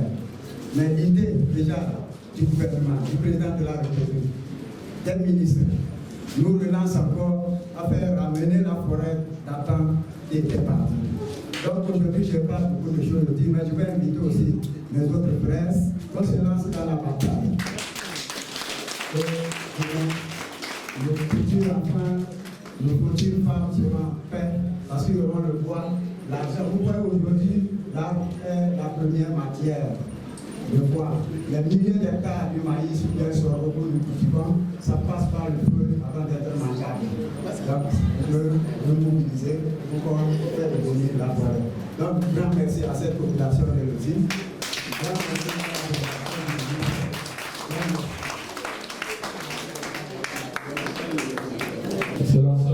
Mais l'idée déjà du gouvernement, du président de la République, des ministres, nous relance encore à faire ramener la forêt d'attente qui était partie. Donc aujourd'hui, je n'ai pas beaucoup de choses à dire, mais je vais inviter aussi mes autres frères qu'on se lance dans la bataille. Nos futurs enfants, nos futures femmes seront faits parce qu'ils auront le bois, l'argent. Vous voyez aujourd'hui, l'arbre est la première matière. Le bois, les milliers d'hectares de maïs qui sont au bout du cultivant, ça passe par le feu avant d'être mangeable. Donc, je veux me mobiliser pour qu'on fasse devenir la forêt. Donc, grand merci à cette population de l'Audi. Excellence,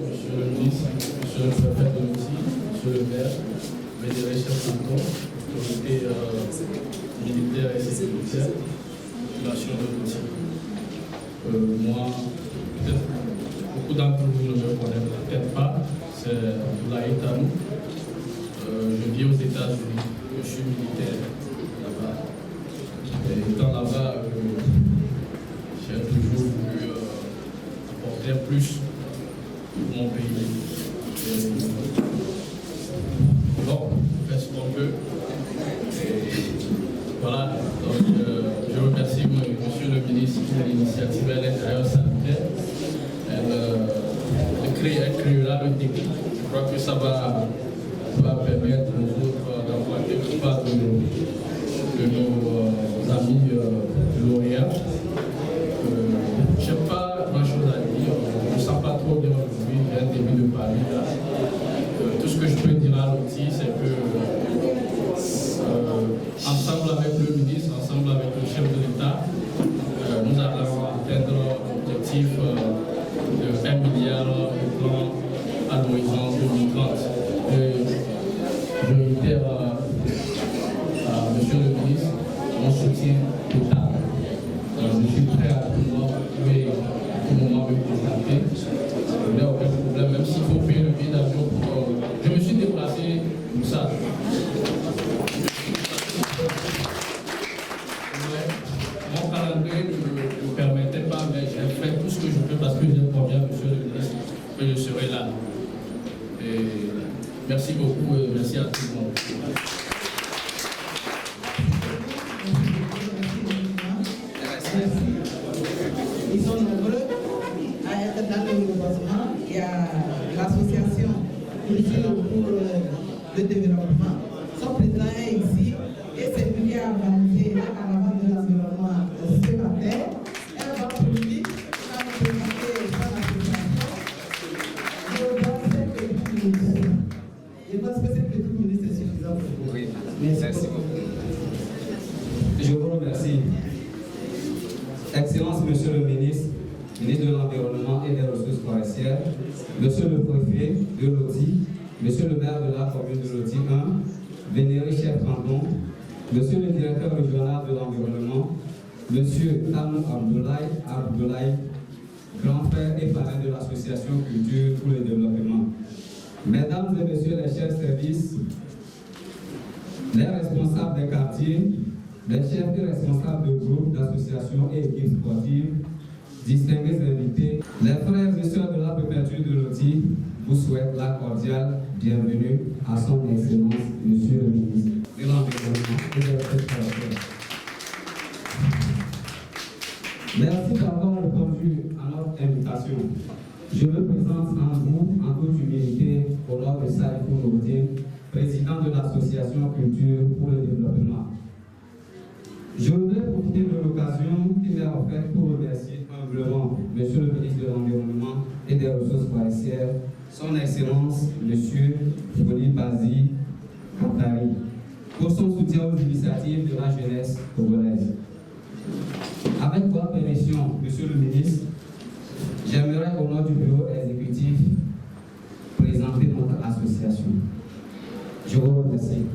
Monsieur le ministre, Monsieur le préfet de l'Audi, Monsieur le maire, Vénéré chef canton, autorité militaire et sécuritaire, population de l'Audi. Moi, peut-être beaucoup d'entre vous ne me connaissent peut-être pas, c'est Abdoulaye Tanou. Je vis aux États-Unis, je suis militaire là-bas. Et étant là-bas, j'ai toujours voulu apporter plus pour mon pays. Bon, on fait ce qu'on peut. Voilà, donc je remercie Monsieur le ministre pour l'initiative, elle est d'ailleurs sanitaire. Elle créera le déclic. Je crois que ça va permettre aux autres d'avoir quelque part de nos amis lauréats. Je n'ai pas grand-chose à dire, je ne sens pas trop bien aujourd'hui, j'ai un début de Paris là. Tout ce que je peux dire à l'outil, c'est que ensemble avec le ministre, ensemble avec le chef de l'État, nous allons atteindre l'objectif de 1 milliard de plans à l'horizon 2030. Je réitère à Monsieur le ministre mon soutien total. Je suis prêt à tout moment me présenter. Il n'y a aucun problème, même s'il faut payer le billet d'avion. Je me suis déplacé pour ça. Mon calendrier ne me permettait pas, mais j'ai fait tout ce que je peux parce que j'ai promis à Monsieur le ministre que je serai là. Et merci beaucoup et merci à tout le monde. Ils sont nombreux à être dans le reboisement. Il y a l'association pour le développement. Son président est ici et c'est lui qui a organisé la caravane de l'environnement ce matin. Elle va pour lui, elle va nous présenter son association. Je pense que c'est petit ministre est suffisant pour vous. Oui, merci beaucoup. Je vous remercie. Excellence, Monsieur le ministre de l'Environnement et des Ressources forestières, Monsieur le préfet de l'Audi, Monsieur le maire de la commune de l'Audi 1, vénéré chef canton, Monsieur le directeur régional de l'environnement, Monsieur Tanou Abdoulaye, grand frère et parrain de l'association Culture pour le développement. Mesdames et Messieurs les chefs services, les responsables des quartiers, les chefs et responsables de groupes, d'associations et équipes sportives, distingués invités, les frères et sœurs de la préfecture de l'Audi vous souhaitent la cordiale bienvenue à son Excellence, Monsieur le ministre. d'abord de Salifou Nourdine, président de l'association Culture pour le développement. Je voudrais profiter de l'occasion qui m'est offerte pour remercier humblement Monsieur le ministre de l'Environnement et des Ressources forestières, Son Excellence Monsieur Foli Bazi Kantari, pour son soutien aux initiatives de la jeunesse congolaise. Avec votre permission, Monsieur le ministre, j'aimerais au nom du bureau exécutif présenter notre association. Je vous remercie.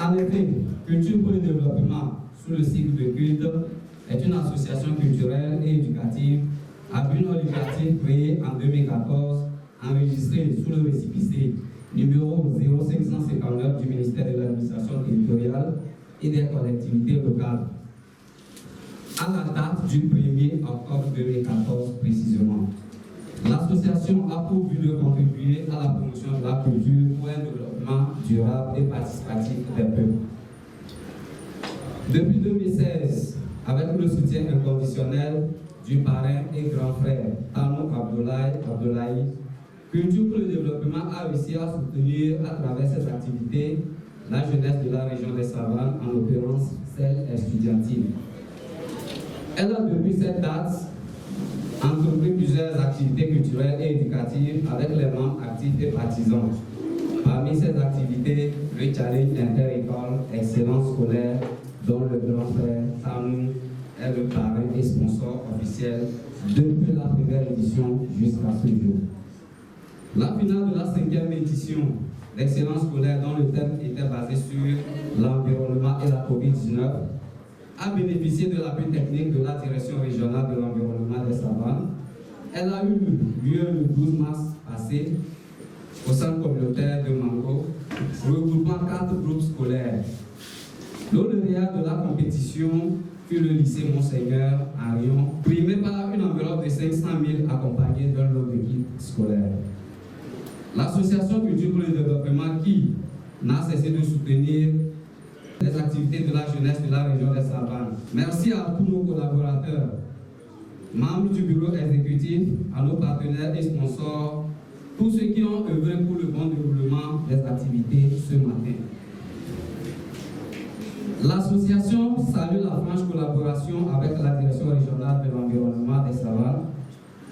En effet, Culture pour le développement sous le cycle de culte est une association culturelle et éducative à but non lucratif créée en 2014, enregistrée sous le récépissé numéro 0559 du ministère de l'Administration territoriale et des collectivités locales. À la date du 1er octobre 2014 précisément. L'association a pour but de contribuer à la promotion de la culture pour un développement durable et participatif des peuples. Depuis 2016, avec le soutien inconditionnel du parrain et grand frère Tano Abdoulaye, Culture pour le développement a réussi à soutenir à travers ses activités la jeunesse de la région des Savanes, en l'occurrence celle estudiantine. Elle a depuis cette date entrepris plusieurs activités culturelles et éducatives avec les membres actifs et partisans. Parmi ces activités, le challenge inter-école excellence scolaire, dont le grand frère Tanou est le parrain et sponsor officiel depuis la première édition jusqu'à ce jour. La finale de la 5e édition d'excellence scolaire, dont le thème était basé sur l'environnement et la COVID-19, a bénéficié de l'appui technique de la direction régionale de l'environnement des Savanes. Elle a eu lieu le 12 mars passé au centre communautaire de Mango, regroupant 4 groupes scolaires. Le lauréat de la compétition fut le lycée Monseigneur à Lyon, primé par une enveloppe de 500 000 accompagnée d'un lot d'équipe scolaire. L'association Culture pour le développement, qui n'a cessé de soutenir les activités de la jeunesse de la région des Savanes. Merci à tous nos collaborateurs, membres du bureau exécutif, à nos partenaires et sponsors, tous ceux qui ont œuvré pour le bon déroulement des activités ce matin. L'association salue la franche collaboration avec la direction régionale de l'environnement des Savanes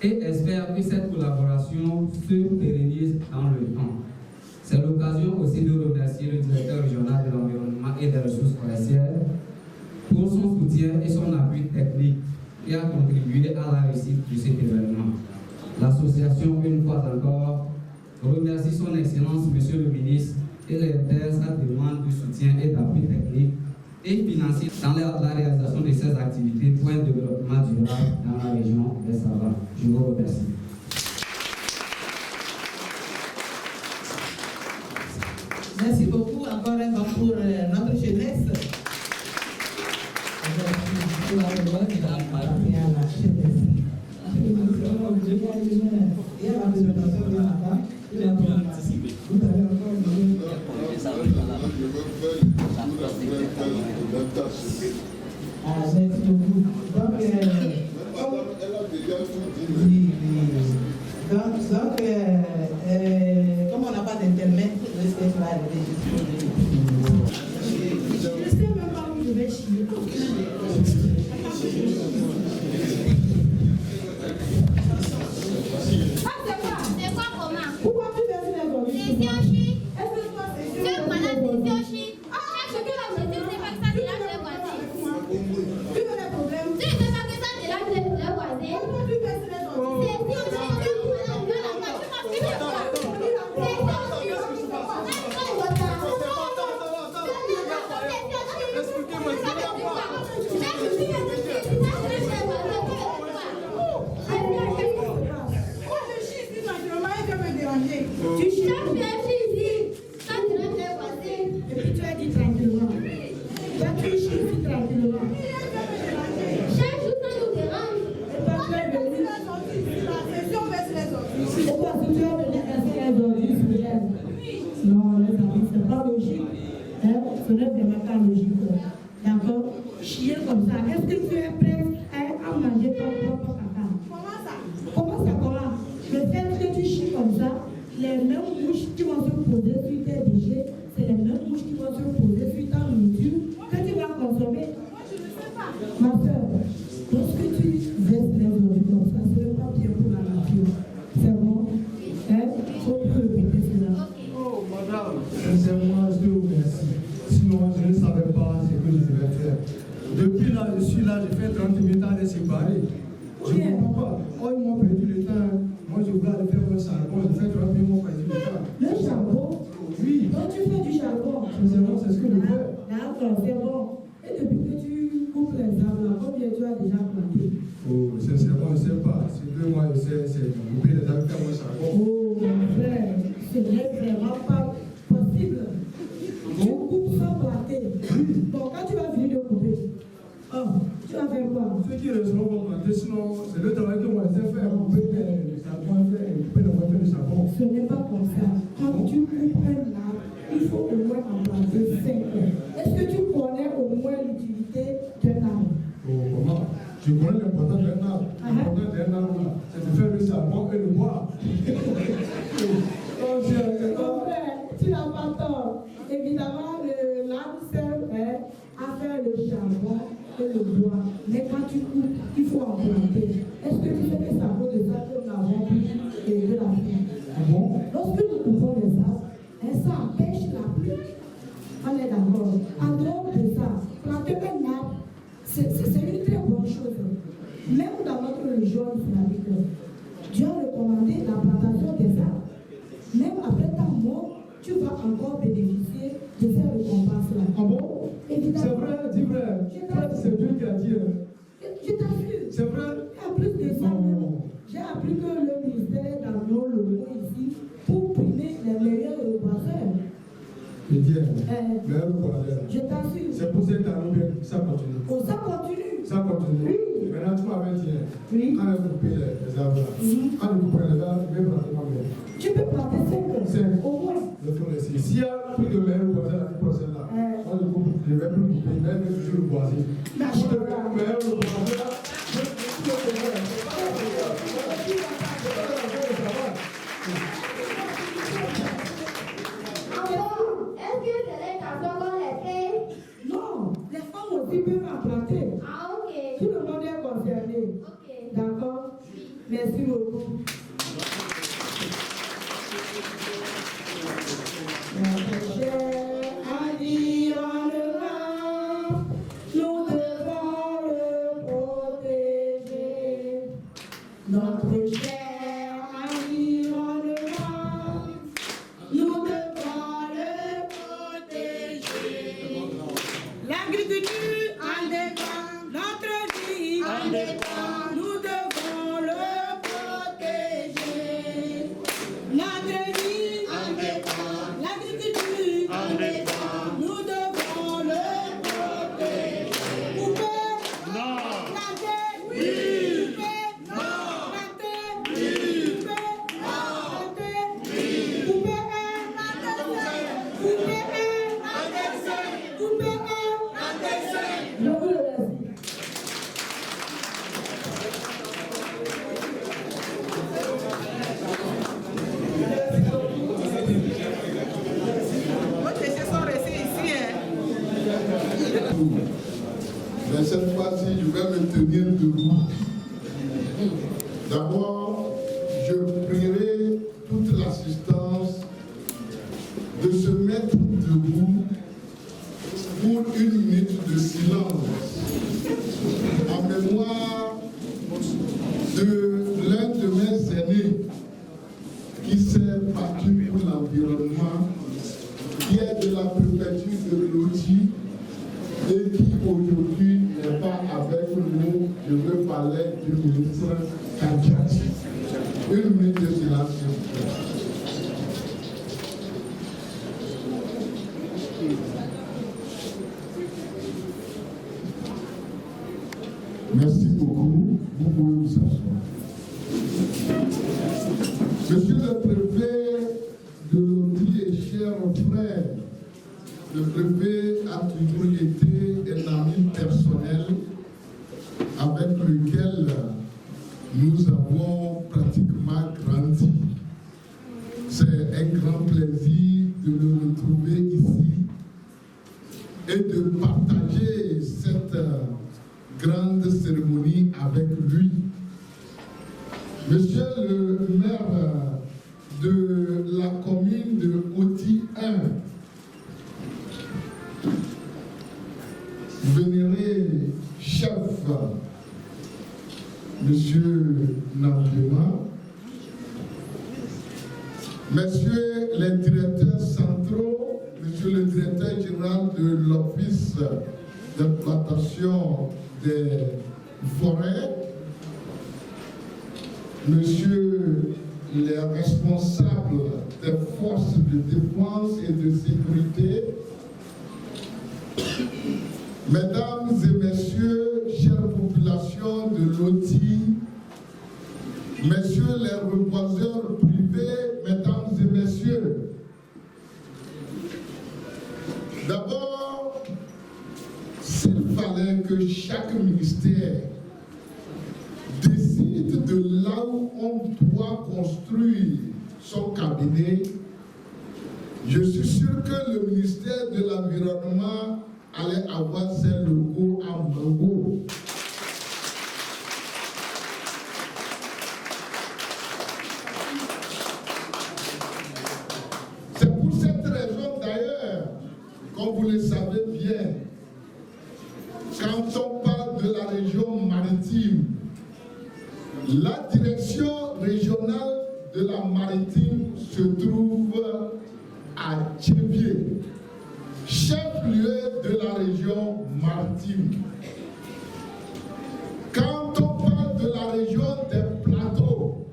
et espère que cette collaboration se pérennise dans le temps. C'est l'occasion aussi de remercier le directeur régional de l'environnement et des ressources forestières pour son soutien et son appui technique qui a contribué à la réussite de cet événement. L'association, une fois encore, remercie son Excellence, Monsieur le ministre, et réitère sa demande de soutien et d'appui technique et financier dans la réalisation de ces activités pour un développement durable dans la région des Savanes. Je vous remercie. Merci beaucoup encore un fois pour notre jeunesse. Merci beaucoup. Donc, comme on n'a pas d'internet, le sketch va arriver Je ne sais même pas où je vais chier. C'est quoi comment? Pourquoi tu baisses les oreilles? C'est Yoshi. Est-ce que toi c'est C'est quoi là, c'est Yoshi? C'est que la voiture, c'est pas que ça, c'est là que les voisins. Tu veux des problèmes? Tu ne veux pas que ça, c'est là que les voisins. Pourquoi tu baisses les oreilles? C'est Yoshi. Tu chies ici. Ça, c'est là que les voisins. Et puis tu as dit tranquillement. Toi, tu chies ici tranquillement. Chaque jour, ça nous dérange. Et toi, tu es venu. Si on baisse les oreilles. Et toi, si tu es venu casser les oreilles sur elle. Non, les amis, c'est pas logique. Hein? Ce n'est vraiment pas logique. D'accord? Chier comme ça. Est-ce que tu es prêt à manger ton propre caca? Comment ça? Comment ça, comment? Mais les mêmes mouches qui vont se poser sur tes déchets, c'est les mêmes mouches qui vont se poser sur ta nourriture que tu vas consommer. Ma soeur, lorsque tu vestes les ordures comme ça, ce n'est pas bien pour la nature. C'est bon? Hein? Il faut plus répéter cela. Oh, madame, sincèrement, je vous remercie. Sinon, je ne savais pas ce que je devais faire. Depuis là, je suis là, j'ai fait 30 minutes à les séparer. Je ne comprends pas. Oh, ils m'ont perdu le temps. Moi, je voulais aller faire mon charbon. Je fais 30 minutes, ils m'ont perdu le temps. Le charbon? Oui. Donc, tu fais du charbon? Sincèrement, c'est ce que je fais. D'accord, c'est bon. Et depuis que tu coupes les arbres, là, combien tu as déjà planté? Oh, sincèrement, je ne sais pas. Ce que moi, je sais, c'est couper les arbres, faire mon charbon. Oh, mon frère, ce n'est vraiment pas possible. Tu coupes sans planter. Bon, quand tu vas finir de couper, oh, tu vas faire quoi? Ceux qui resteront vont planter, sinon, c'est le travail que moi, je sais faire. Couper le charbon, couper le boîtier de charbon. Ce n'est pas comme ça. Quand tu coupes un arbre, il faut au moins en planter 5 ans. Est-ce que tu connais au moins l'utilité d'un arbre? Oh, comment? Je connais l'importance d'un arbre. L'importance d'un arbre, là, c'est de faire le charbon et le bois. Mon frère, tu n'as pas tort. Évidemment, l'arbre sert à faire le charbon et le bois. Mais quand tu coupes, il faut en planter. Est-ce que tu sais que ça vaut de ça que nous avons pris et de la pluie? Bon. Lorsque nous coupons les arbres, ça empêche la pluie. On est d'accord. En dehors de ça, planter un arbre, c'est une très bonne chose. Même dans notre région islamique, Dieu a recommandé la plantation des arbres. Même après ta mort, tu vas encore bénéficier de ces récompenses-là. Ah bon? Évidemment. C'est vrai, dis vrai. C'est Dieu qui a dit. Je t'assure. C'est vrai. En plus de ça, j'ai appris que le ministère est dans nos locaux ici pour primer les meilleurs reboiseurs. Je dis, meilleurs reboiseurs. Je t'assure. C'est pour cette année que ça continue. Oh, ça continue. Ça continue. Oui. Maintenant, tu m'avais dit, oui. On a coupé les arbres. On a coupé les arbres, je vais planter combien? Tu peux planter 5 au moins. Je faut laisser. S'il y a plus de meilleurs reboiseurs l'année prochaine, là, on le coupe, je vais plus couper, je vais toujours le boiser. Pour de meilleurs reboiseurs, je vais le faire. Est-ce que c'est les garçons qu'on les fait? Non, les femmes aussi peuvent en planter. Ah, ok. Tout le monde est concerné. Ok. D'accord? Merci beaucoup. Notre cher environnement, nous devons le protéger. Notre cher environnement, nous devons le protéger. L'agriculture en dépend, notre vie en dépend, nous devons le protéger. Notre vie en dépend, l'agriculture en dépend, nous devons le protéger. Couper, non. Planter, oui. Couper, non. Planter, oui. Couper, non. Planter, oui. Couper planter, couper planter, couper planter. Je vous remercie. Votre décision sont restés ici. Mais cette fois-ci, je vais me tenir debout. D'abord, je prierai toute l'assistance de se mettre debout pour 1 minute de silence en mémoire de l'un de mes aînés qui s'est battu pour l'environnement, qui est de la préfecture de Loti et qui aujourd'hui n'est pas avec nous. Je veux parler du ministre Kandjati. 1 minute de silence, s'il vous plaît. Merci beaucoup. Vous pouvez vous asseoir. Monsieur le préfet de Loti et cher frère, le préfet a toujours été un ami personnel avec lequel nous avons pratiquement grandi. C'est et de partager cette grande cérémonie avec lui. Monsieur le maire de la commune de Oti 1, vénéré chef, Monsieur Nampema, Messieurs les directeurs centraux, Monsieur le directeur général de l'Office d'exploitation des forêts, Messieurs les responsables des forces de défense et de sécurité, Mesdames et Messieurs, chères populations de Loti, Messieurs les reboiseurs privés, Mesdames et Messieurs, d'abord, s'il fallait que chaque ministère décide de là où on doit construire son cabinet, je suis sûr que le ministère de l'Environnement allait avoir ses logos à Mango. C'est pour cette raison d'ailleurs, comme vous le savez bien, quand on parle de la région maritime, la direction régionale de la maritime se trouve à Tchébié, chef-lieu de la région maritime. Quand on parle de la région des plateaux,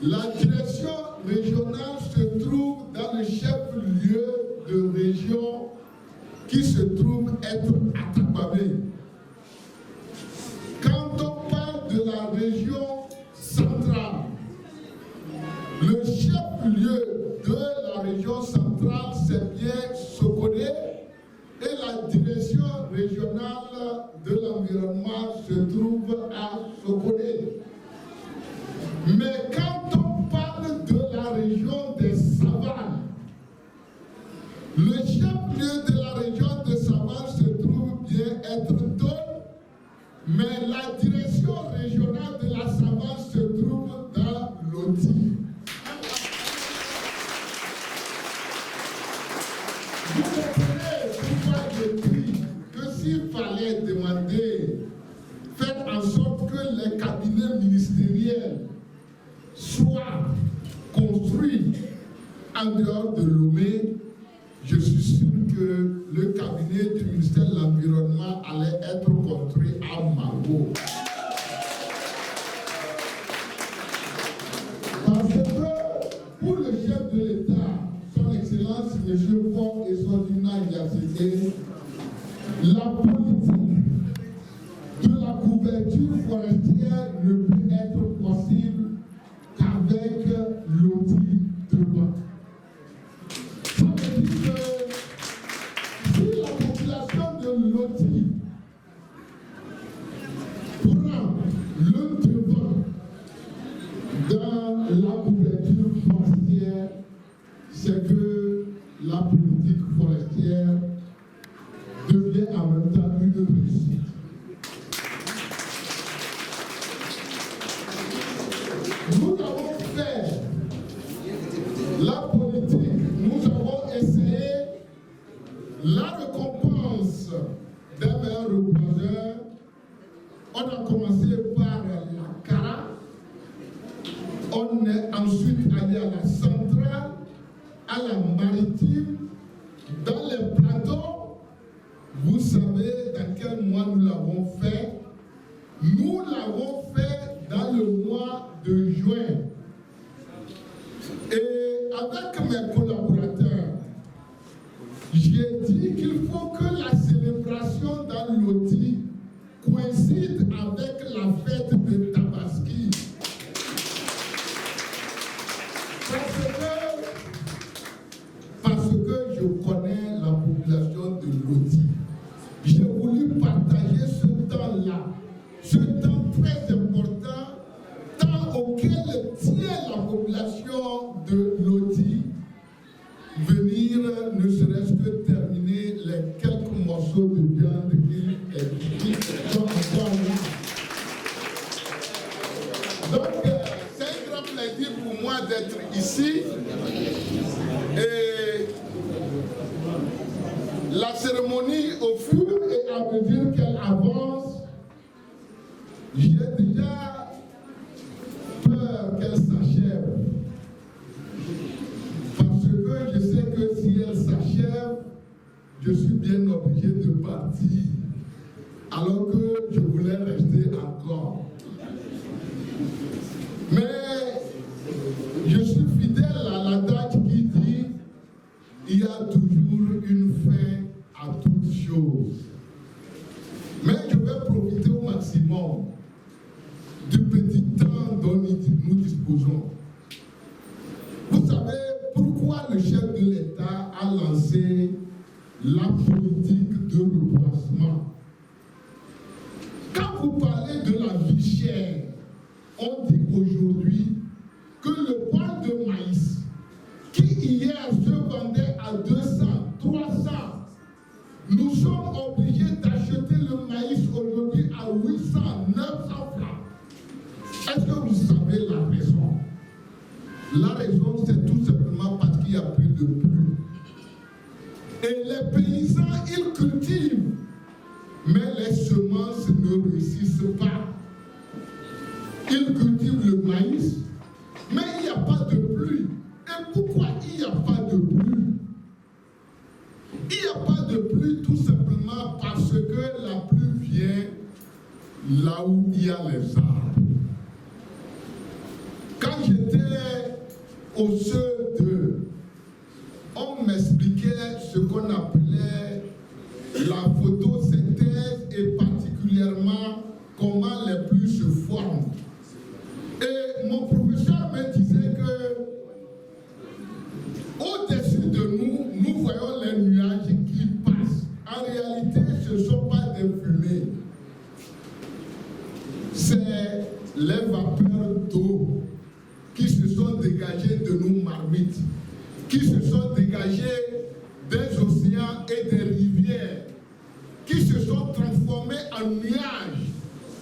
la direction régionale se trouve dans le chef-lieu de région qui se trouve être à Takbabé. Quand on parle de la région centrale, le chef-lieu de la région centrale, c'est bien Sokodé, et la direction régionale de l'environnement se trouve à Sokodé. Mais quand on parle de la région des savanes, le chef-lieu de la région des savanes se trouve bien être Dole, mais la direction régionale de la savane se trouve dans Loti. Vous comprenez pourquoi je dis que s'il fallait demander, faire en sorte que les cabinets ministériels soient construits en dehors de Lomé, je suis sûr que le cabinet du ministère de l'Environnement allait être construit à Mango. Parce que pour le chef de l'État, son Excellence M. Paul et son Yacine, la politique de la couverture forestière ne peut être possible qu'avec l'outil de loi. Ça veut dire que si la population de Loti prend le devant dans la couverture forestière, c'est que la politique forestière devient en même temps une réussite. Nous avons fait la politique, nous avons essayé la récompense des meilleurs reboiseurs. On a commencé par la Cara, on est ensuite allé à la centrale, à la maritime, dans les plateaux. Vous savez dans quel mois nous l'avons fait? Nous l'avons fait dans le mois de juin. Et avec mes collaborateurs, j'ai dit qu'il faut que la célébration dans Loti coïncide avec la fête de Tabaski. Parce que je connais la population de Loti. J'ai voulu partager ce temps-là, ce temps très important, temps auquel tient la population de Loti, venir ne serait-ce que terminer les quelques La cérémonie, au fur et à mesure qu'elle avance, j'ai déjà peur qu'elle s'achève. Parce que je sais que si elle s'achève, je suis bien obligé de partir. Alors que je voulais rester encore. Mais je suis fidèle à l'adage qui dit il y a toujours une fin à toute chose. Mais je vais profiter au maximum du petit temps dont nous disposons. Vous savez pourquoi le chef de l'État a lancé la politique de reboisement? Quand vous parlez de la vie chère, on dit aujourd'hui que le poil de maïs, qui hier se vendait à 200, 300, nous sommes obligés d'acheter le maïs aujourd'hui à 800, 900 francs. Est-ce que vous savez la raison? La raison, c'est tout simplement parce qu'il n'y a plus de pluie. Et les paysans, ils cultivent, mais les semences ne réussissent pas. Ils cultivent le maïs, mais il n'y a pas de pluie. Et pourquoi il n'y a pas de pluie? Il n'y a pas de pluie tout simplement parce que la pluie vient là où il y a les arbres. Quand j'étais au CE2, on m'expliquait ce qu'on appelait la photosynthèse et particulièrement comment les pluies se forment. Et mon professeur me disait que au-dessus de nous, nous voyons les nuages qui passent. En réalité, ce ne sont pas des fumées. C'est les vapeurs d'eau qui se sont dégagées de nos marmites, qui se sont dégagées des océans et des rivières, qui se sont transformées en nuages,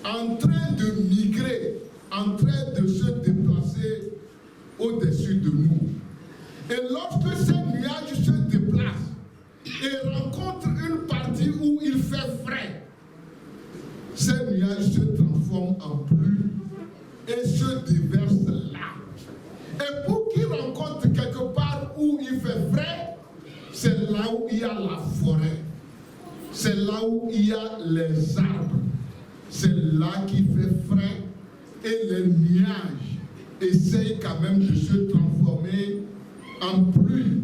en train de migrer, en train de se déplacer au-dessus de nous. Et lorsque ces nuages se déplacent et rencontrent une partie où il fait frais, ces nuages se transforment en pluie et se déversent là. Et pour qu'ils rencontrent quelque part où il fait frais, c'est là où il y a la forêt. C'est là où il y a les arbres. C'est là qu'il fait frais et les nuages essayent quand même de se transformer en pluie,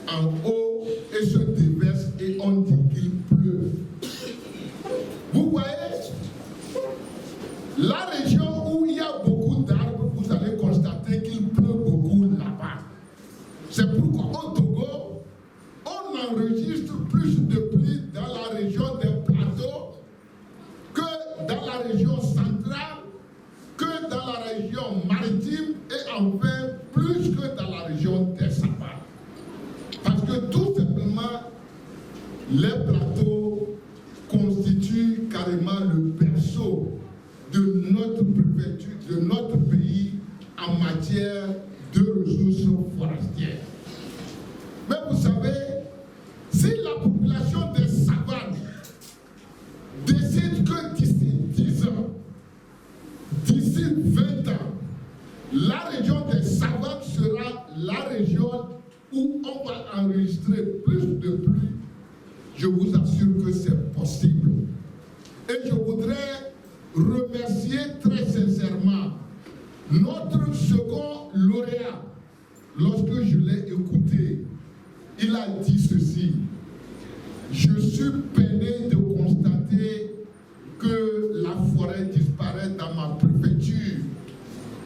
en eau et se déversent et on dit qu'il pleut. Vous voyez, la région où il y a beaucoup d'arbres, vous allez constater qu'il pleut beaucoup là-bas. C'est pourquoi au Togo, on enregistre plus de pluie dans la région des plateaux que dans la région centrale, que dans la région maritime et enfin plus que dans la région des Sahara. Parce que tout simplement, les plateaux constituent carrément le berceau de notre préfecture, de notre pays en matière de ressources forestières. Mais vous savez, si la population des savanes décide que d'ici 10 ans, d'ici 20 ans, la région des savanes sera la région où on va enregistrer plus de pluie, je vous assure que c'est possible. Et je voudrais remercier très sincèrement notre second lauréat. Lorsque je l'ai écouté, il a dit ceci: je suis peiné de constater que la forêt disparaît dans ma préfecture.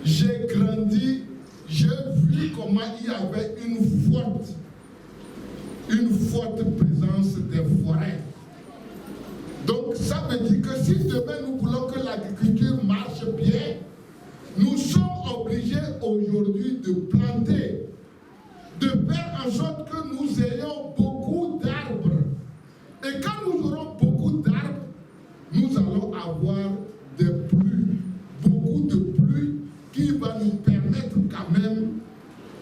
J'ai grandi, j'ai vu comment il y avait une forte présence des forêts. Donc ça veut dire que si demain nous voulons que l'agriculture marche bien, nous sommes obligés aujourd'hui de planter, de faire en sorte que nous ayons beaucoup d'arbres. Et quand nous aurons beaucoup d'arbres, nous allons avoir des pluies, beaucoup de pluie qui va nous permettre quand même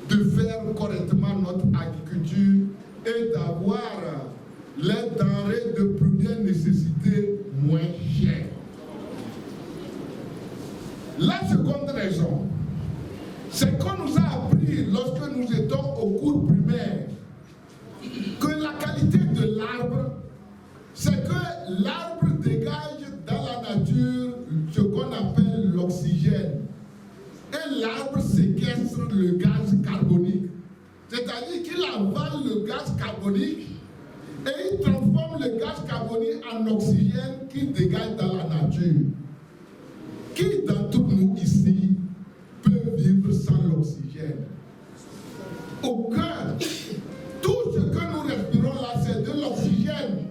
de faire correctement notre agriculture et d'avoir les denrées de première nécessité moins chères. La seconde raison, c'est qu'on nous a appris lorsque nous étions au cours primaire que la qualité de l'arbre, c'est que l'arbre dégage dans la nature ce qu'on appelle l'oxygène. Et l'arbre séquestre le gaz carbonique. C'est-à-dire qu'il avale le gaz carbonique et il transforme le gaz carbonique en oxygène qu'il dégage dans la nature. Qui d'entre nous ici peut vivre sans l'oxygène? Aucun. Tout ce que nous respirons là, c'est de l'oxygène.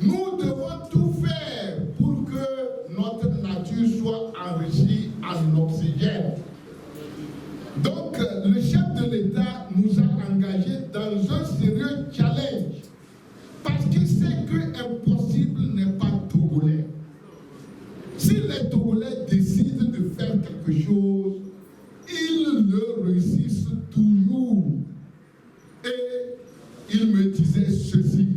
Nous devons tout faire pour que notre nature soit enrichie en oxygène. Donc, le chef de l'État nous a engagés dans un sérieux challenge parce qu'il sait que impossible n'est pas togolais. Si les Togolais décident de faire quelque chose, ils le réussissent toujours. Et il me disait ceci: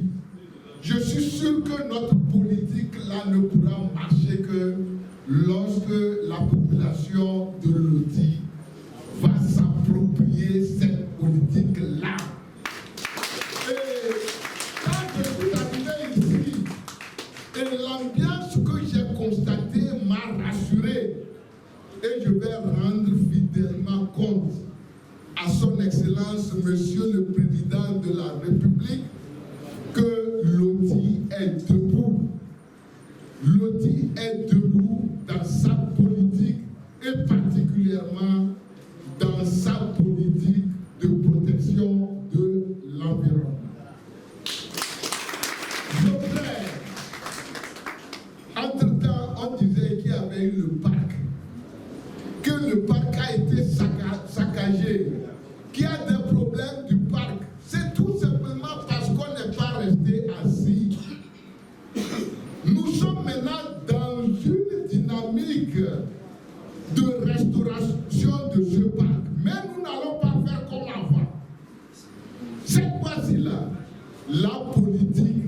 je suis sûr que notre politique là ne pourra marcher que lorsque la population de Loti va s'approprier cette politique-là. Et quand je suis arrivé ici, et l'ambiance que j'ai constatée m'a rassuré, et je vais rendre fidèlement compte à son Excellence, Monsieur le Président de la République, que Loti est debout. Loti est debout dans sa politique et particulièrement dans sa politique de protection de l'environnement. Je voudrais, entre-temps, on disait qu'il y avait eu le parc, que le parc a été saccagé, qu'il y a des problèmes du parc. C'est tout simplement parce qu'on n'est pas resté assis. Nous sommes maintenant dans une dynamique de restauration de ce parc. Mais nous n'allons pas faire comme avant. Cette fois-ci-là, la politique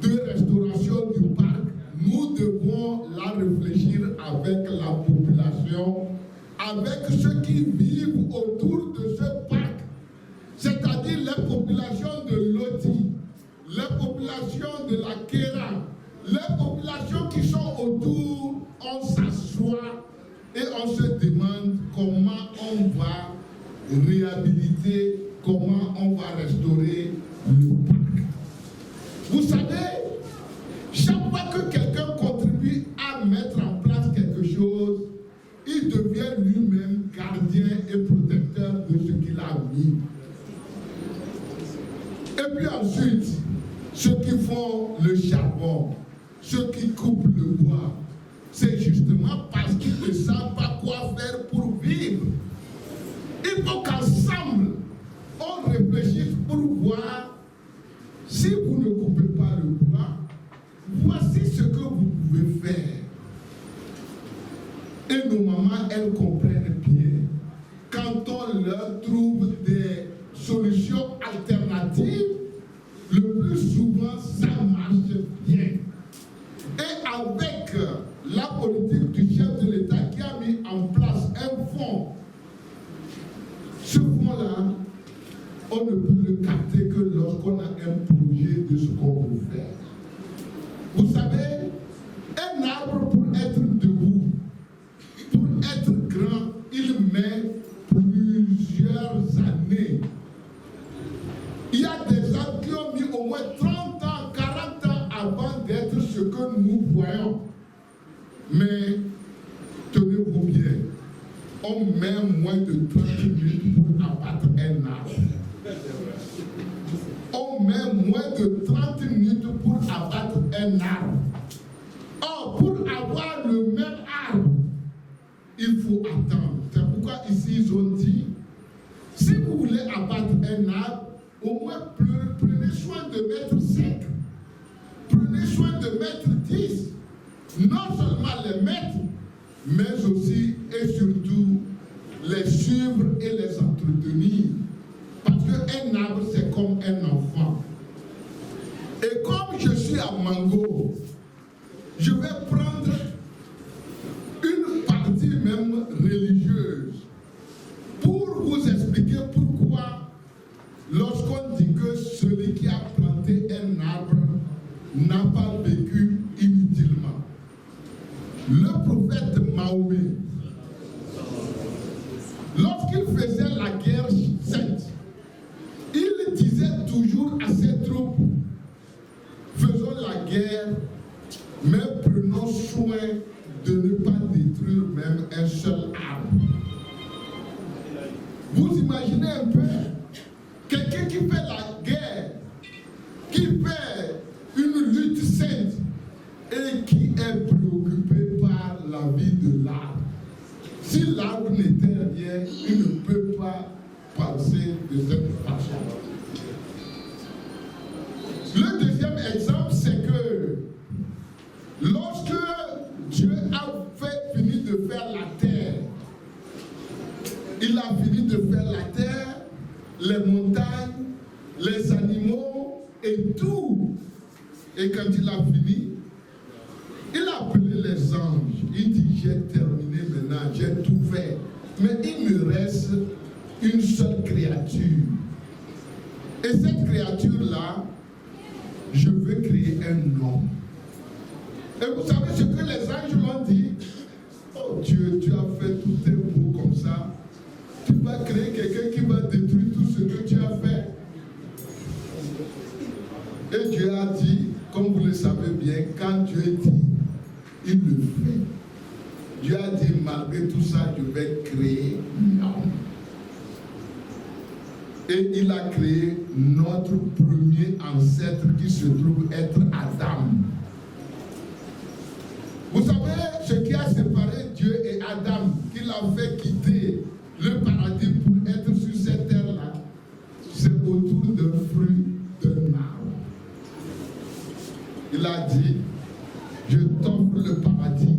de restauration du parc, nous devons la réfléchir avec la population, avec ceux qui vivent autour de ce parc, c'est-à-dire les populations de Loti, les populations de la Kera, les populations qui sont autour. On s'assoit et on se demande comment on va réhabiliter, comment on va restaurer le parc. Vous savez, chaque fois que quelqu'un contribue à mettre en place quelque chose, il devient lui-même gardien et protecteur de ce qu'il a mis. Et puis ensuite, ceux qui font le charbon, ceux qui coupent le bois, c'est justement parce qu'ils ne savent pas quoi faire pour vivre. Il faut qu'ensemble, on réfléchisse pour voir, si vous ne coupez pas le bois, voici ce que vous pouvez faire. Et nos mamans, elles comprennent bien. Quand on leur trouve des solutions alternatives, le plus souvent, ça marche bien. Et avec la politique du chef de l'État qui a mis en place un fonds, ce fonds-là, on ne peut le capter que lorsqu'on a un projet de ce qu'on veut faire. Vous savez, un arbre pour être debout, pour être grand, il met plusieurs années. Il y a des arbres qui ont mis au moins 30 ans, 40 ans avant d'être ce que nous voyons. Mais tenez-vous bien, on met moins de 30 minutes pour abattre un arbre. On met moins de 30 minutes pour abattre un arbre. Or, pour avoir le même arbre, il faut attendre. C'est pourquoi ici ils ont dit, si vous voulez abattre un arbre, au moins prenez soin de mettre 5. Prenez soin de mettre 10. Non seulement les mettre, mais aussi et surtout les suivre et les entretenir. Parce qu'un arbre, c'est comme un enfant. Et quand mango. Je vais prendre une partie même religieuse pour vous expliquer pourquoi lorsqu'on dit que celui qui a planté un arbre n'a pas vécu inutilement. Le prophète Mahomet, lorsqu'il faisait la guerre sainte, il disait toujours à ses troupes, faisons la guerre, mais prenons soin de ne pas détruire même un seul arbre. Vous imaginez un peu, quelqu'un qui fait la guerre, qui fait une lutte sainte et qui est préoccupé par la vie de l'arbre. Si l'arbre n'était rien, il ne peut pas penser de cette façon. Le deuxième exemple, c'est que lorsque Dieu a fini de faire la terre, il a fini de faire la terre, les montagnes, les animaux et tout. Et quand il a fini, il a appelé les anges. Il dit, j'ai terminé maintenant, j'ai tout fait. Mais il me reste une seule créature. Et cette créature-là, je veux créer un homme. Et vous savez ce que les anges l'ont dit? Oh Dieu, tu as fait tout un beau comme ça. Tu vas créer quelqu'un qui va détruire tout ce que tu as fait. Et Dieu a dit, comme vous le savez bien, quand Dieu dit, il le fait. Dieu a dit, malgré tout ça, je vais créer l'homme. Et il a créé notre premier ancêtre qui se trouve être Adam. Vous savez ce qui a séparé Dieu et Adam, qui l'a fait quitter le paradis pour être sur cette terre-là, c'est autour d'un fruit d'un arbre. Il a dit, je t'offre le paradis,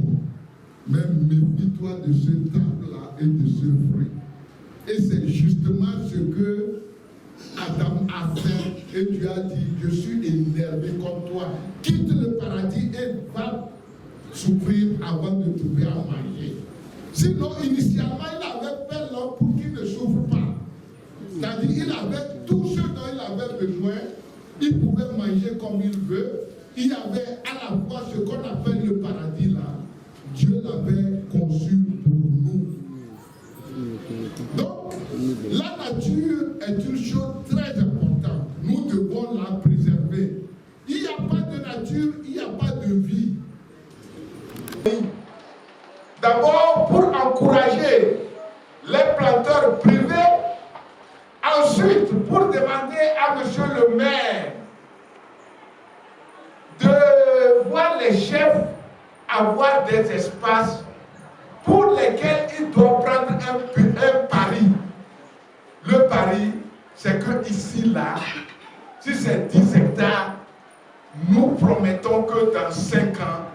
mais méfie-toi de cet arbre-là et de ce fruit. Et c'est justement ce que Adam a fait. Et Dieu a dit, je suis énervé contre toi. Quitte le paradis et va souffrir avant de trouver à manger. Sinon, initialement, il avait fait l'homme pour qu'il ne souffre pas. C'est-à-dire, il avait tout ce dont il avait besoin. Il pouvait manger comme il veut. Il y avait à la fois ce qu'on appelle le paradis là. Dieu l'avait conçu pour nous. Donc, la nature est une chose très importante. Nous devons la préserver. Il n'y a pas de nature, il n'y a pas de vie. D'abord, pour encourager les planteurs privés. Ensuite, pour demander à monsieur le maire de voir les chefs avoir des espaces pour lesquels ils doivent prendre un pari. Le pari, c'est que ici, là, si c'est 10 hectares, nous promettons que dans 5 ans,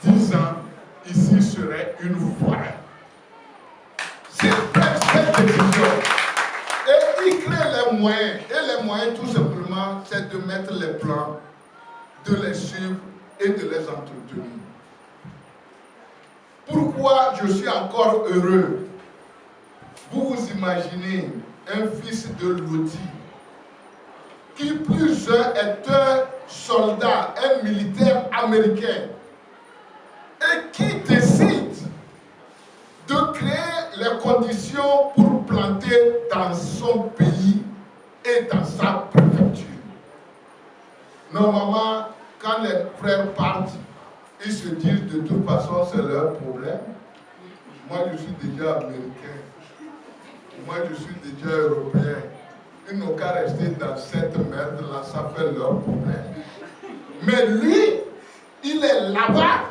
10 ans, ici serait une forêt. C'est cette décision. Et il crée les moyens. Et les moyens, tout simplement, c'est de mettre les plans, de les suivre et de les entretenir. Pourquoi je suis encore heureux? Vous vous imaginez un fils de Loti qui plus est un soldat, un militaire américain et qui décide de créer les conditions pour planter dans son pays et dans sa préfecture. Normalement, quand les frères partent, ils se disent de toute façon c'est leur problème. Moi je suis déjà américain. Moi je suis déjà européen. Ils n'ont qu'à rester dans cette merde-là, ça fait leur problème. Mais lui, il est là-bas,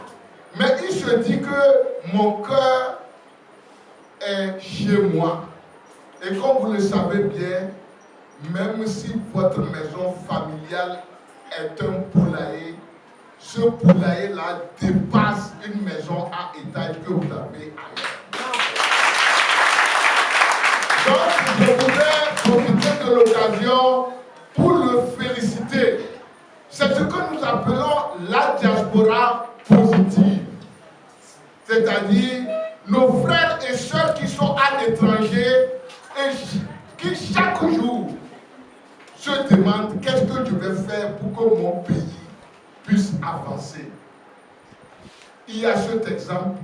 mais il se dit que mon cœur est chez moi. Et comme vous le savez bien, même si votre maison familiale est un poulailler, ce poulailler-là dépasse une maison à étage que vous avez ailleurs. Donc, je voudrais profiter de l'occasion pour le féliciter. C'est ce que nous appelons c'est-à-dire nos frères et sœurs qui sont à l'étranger et qui chaque jour se demandent qu'est-ce que je vais faire pour que mon pays puisse avancer. Il y a cet exemple.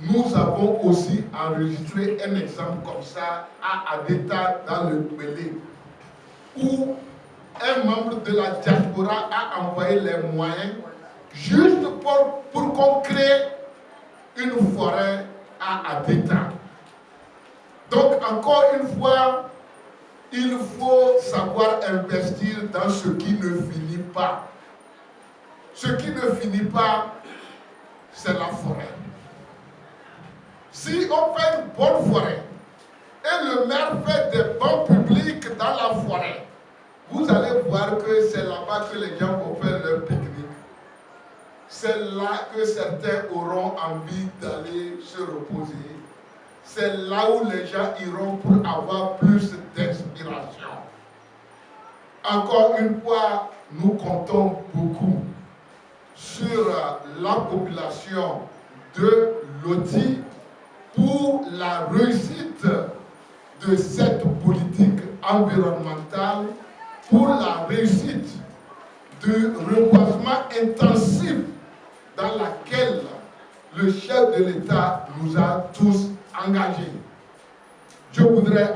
Nous avons aussi enregistré un exemple comme ça à Adeta dans le Bélé, où un membre de la diaspora a envoyé les moyens juste pour qu'on crée une forêt à Adeta. Donc encore une fois, il faut savoir investir dans ce qui ne finit pas. Ce qui ne finit pas, c'est la forêt. Si on fait une bonne forêt et le maire fait des bancs publics dans la forêt, vous allez voir que c'est là-bas que les gens vont faire leur pique-nique. C'est là que certains auront envie d'aller se reposer. C'est là où les gens iront pour avoir plus d'inspiration. Encore une fois, nous comptons beaucoup sur la population de Loti pour la réussite de cette politique environnementale, pour la réussite du reboisement intensif dans laquelle le chef de l'État nous a tous engagés. Je voudrais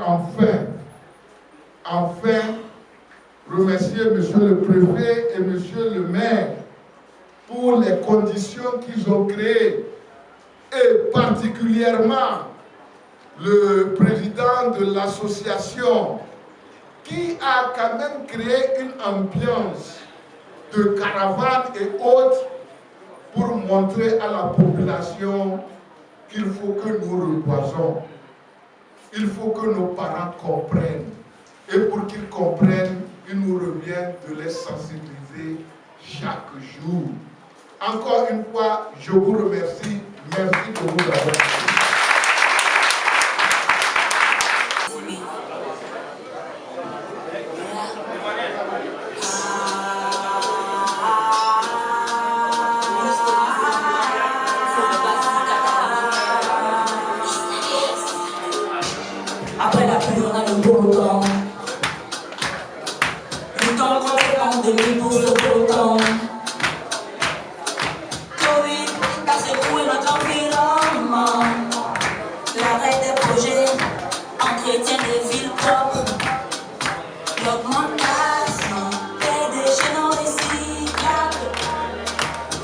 enfin remercier Monsieur le Préfet et Monsieur le Maire pour les conditions qu'ils ont créées, et particulièrement le président de l'association qui a quand même créé une ambiance de caravane et autres pour montrer à la population qu'il faut que nous reboisons. Il faut que nos parents comprennent. Et pour qu'ils comprennent, il nous revient de les sensibiliser chaque jour. Encore une fois, je vous remercie. Merci de vous avoir écouté. Après la pluie, on a le beau temps. Le temps qu'on fait en demi pour le beau temps. Covid a secoué notre environnement. L'arrêt des projets, entretien des villes propres. L'augmentation des déchets non recyclables.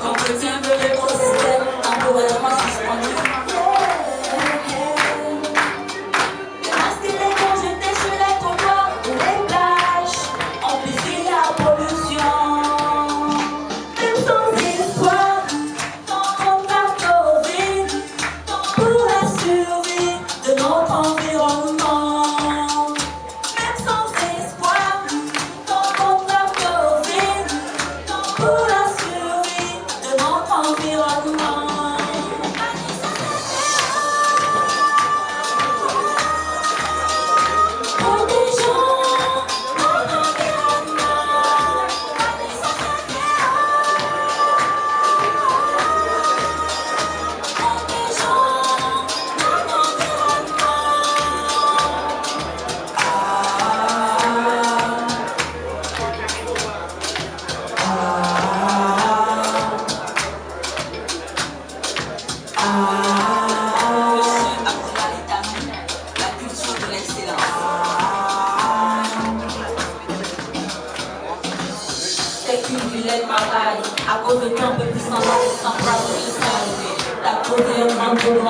Entretien de l'écosystème, temporairement suspendu. Plus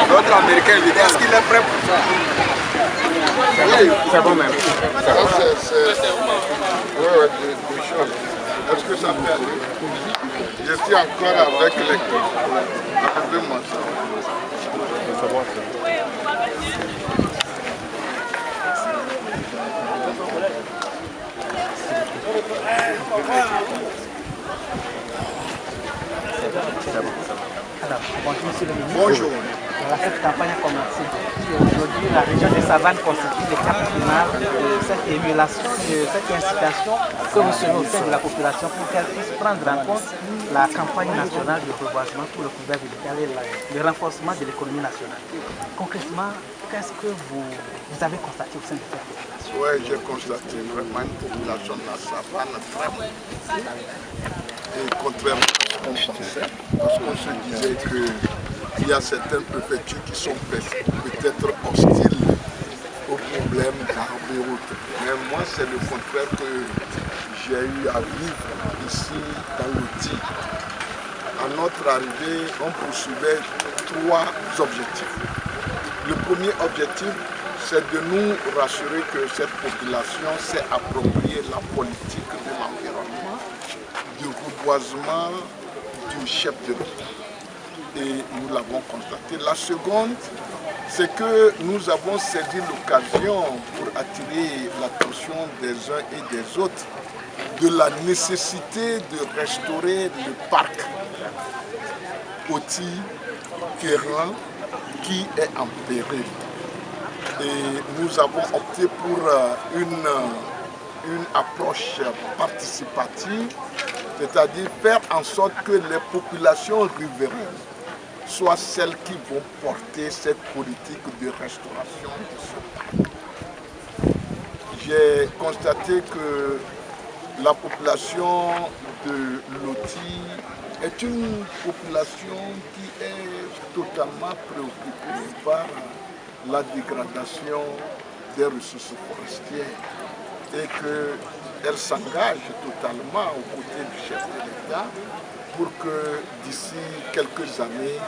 L'autre américain, est-ce qu'il est prêt pour ça? Oui, c'est bon même. Ça, ouais, des choses. Est-ce que ça fait aller? Je suis encore avec les... Appelez-moi ça. C'est bon, Alors, bonjour Monsieur le ministre. Bonjour. Voilà, cette campagne a commencé. Aujourd'hui, la région de Savane constitue le cap primaire de cette émulation, de cette incitation que vous serez au sein de la population pour qu'elle puisse prendre en compte la campagne nationale de reboisement pour le couvert végétal et le renforcement de l'économie nationale. Concrètement, qu'est-ce que vous avez constaté au sein de cette population? Oui, j'ai constaté vraiment une population de la savane très bonne. Et contrairement à ce qu'on pensait, parce qu'on se disait qu'il y a certaines préfectures qui sont peut-être hostiles aux problèmes d'arbres et autres. Mais moi, c'est le contraire que j'ai eu à vivre ici dans l'outil. À notre arrivée, on poursuivait 3 objectifs. Le premier objectif, c'est de nous rassurer que cette population s'est appropriée la politique de l'environnement, du reboisement du chef de l'État. Et nous l'avons constaté. La seconde, c'est que nous avons saisi l'occasion pour attirer l'attention des uns et des autres de la nécessité de restaurer le parc Oti-Kéran qui est en péril. Et nous avons opté pour une approche participative, c'est-à-dire faire en sorte que les populations riveraines soient celles qui vont porter cette politique de restauration de ce parc. J'ai constaté que la population de Loti est une population qui est totalement préoccupée par la dégradation des ressources forestières et qu'elle s'engage totalement aux côtés du chef de l'État pour que d'ici quelques années,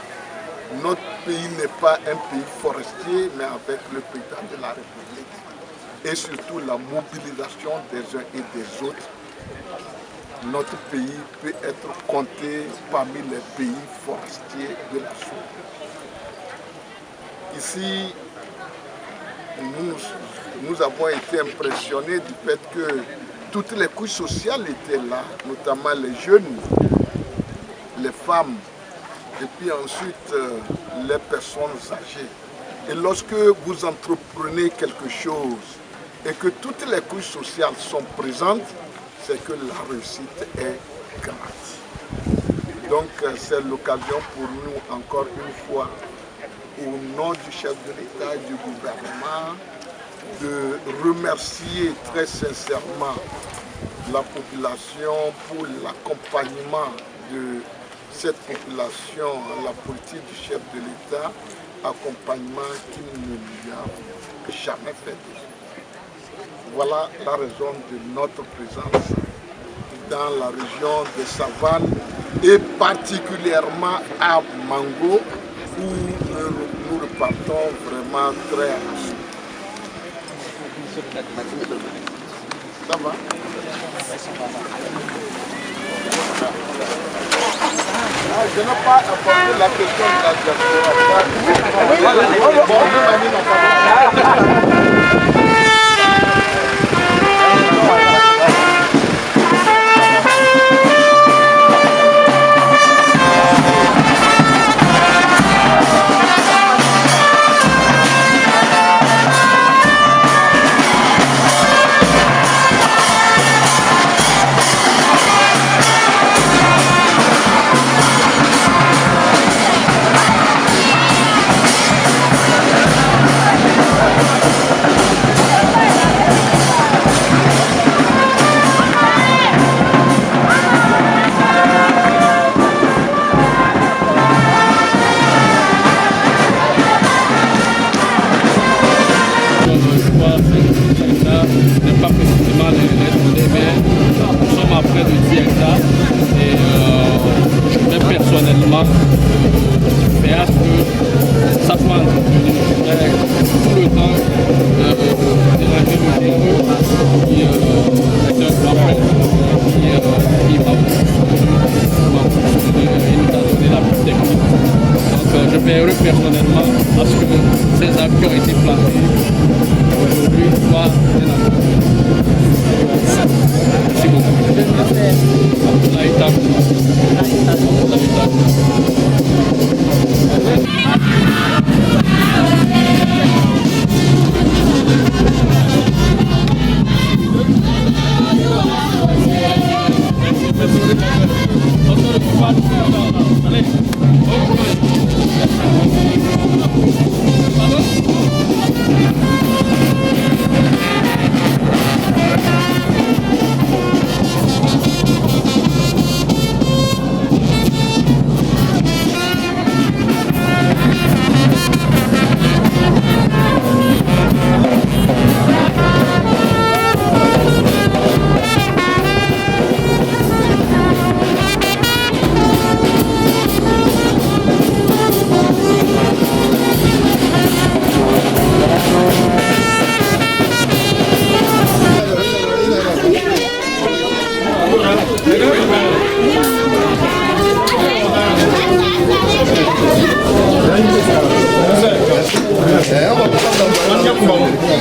notre pays n'est pas un pays forestier, mais avec le président de la République et surtout la mobilisation des uns et des autres, notre pays peut être compté parmi les pays forestiers de la zone. Ici, nous avons été impressionnés du fait que toutes les couches sociales étaient là, notamment les jeunes, les femmes, et puis ensuite les personnes âgées. Et lorsque vous entreprenez quelque chose et que toutes les couches sociales sont présentes, c'est que la réussite est grande. Donc c'est l'occasion pour nous, encore une fois, au nom du chef de l'État et du gouvernement, de remercier très sincèrement la population pour l'accompagnement de cette population à la politique du chef de l'État, accompagnement qui ne lui a jamais fait défaut. Voilà la raison de notre présence dans la région de Savane et particulièrement à Mango où nous repartons vraiment très rassurés. Ça va? Je n'ai pas apporté la question de la diaspora.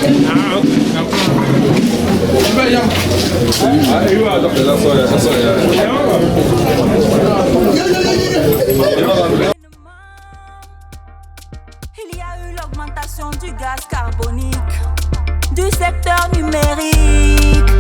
Il y a eu l'augmentation du gaz carbonique, du secteur numérique.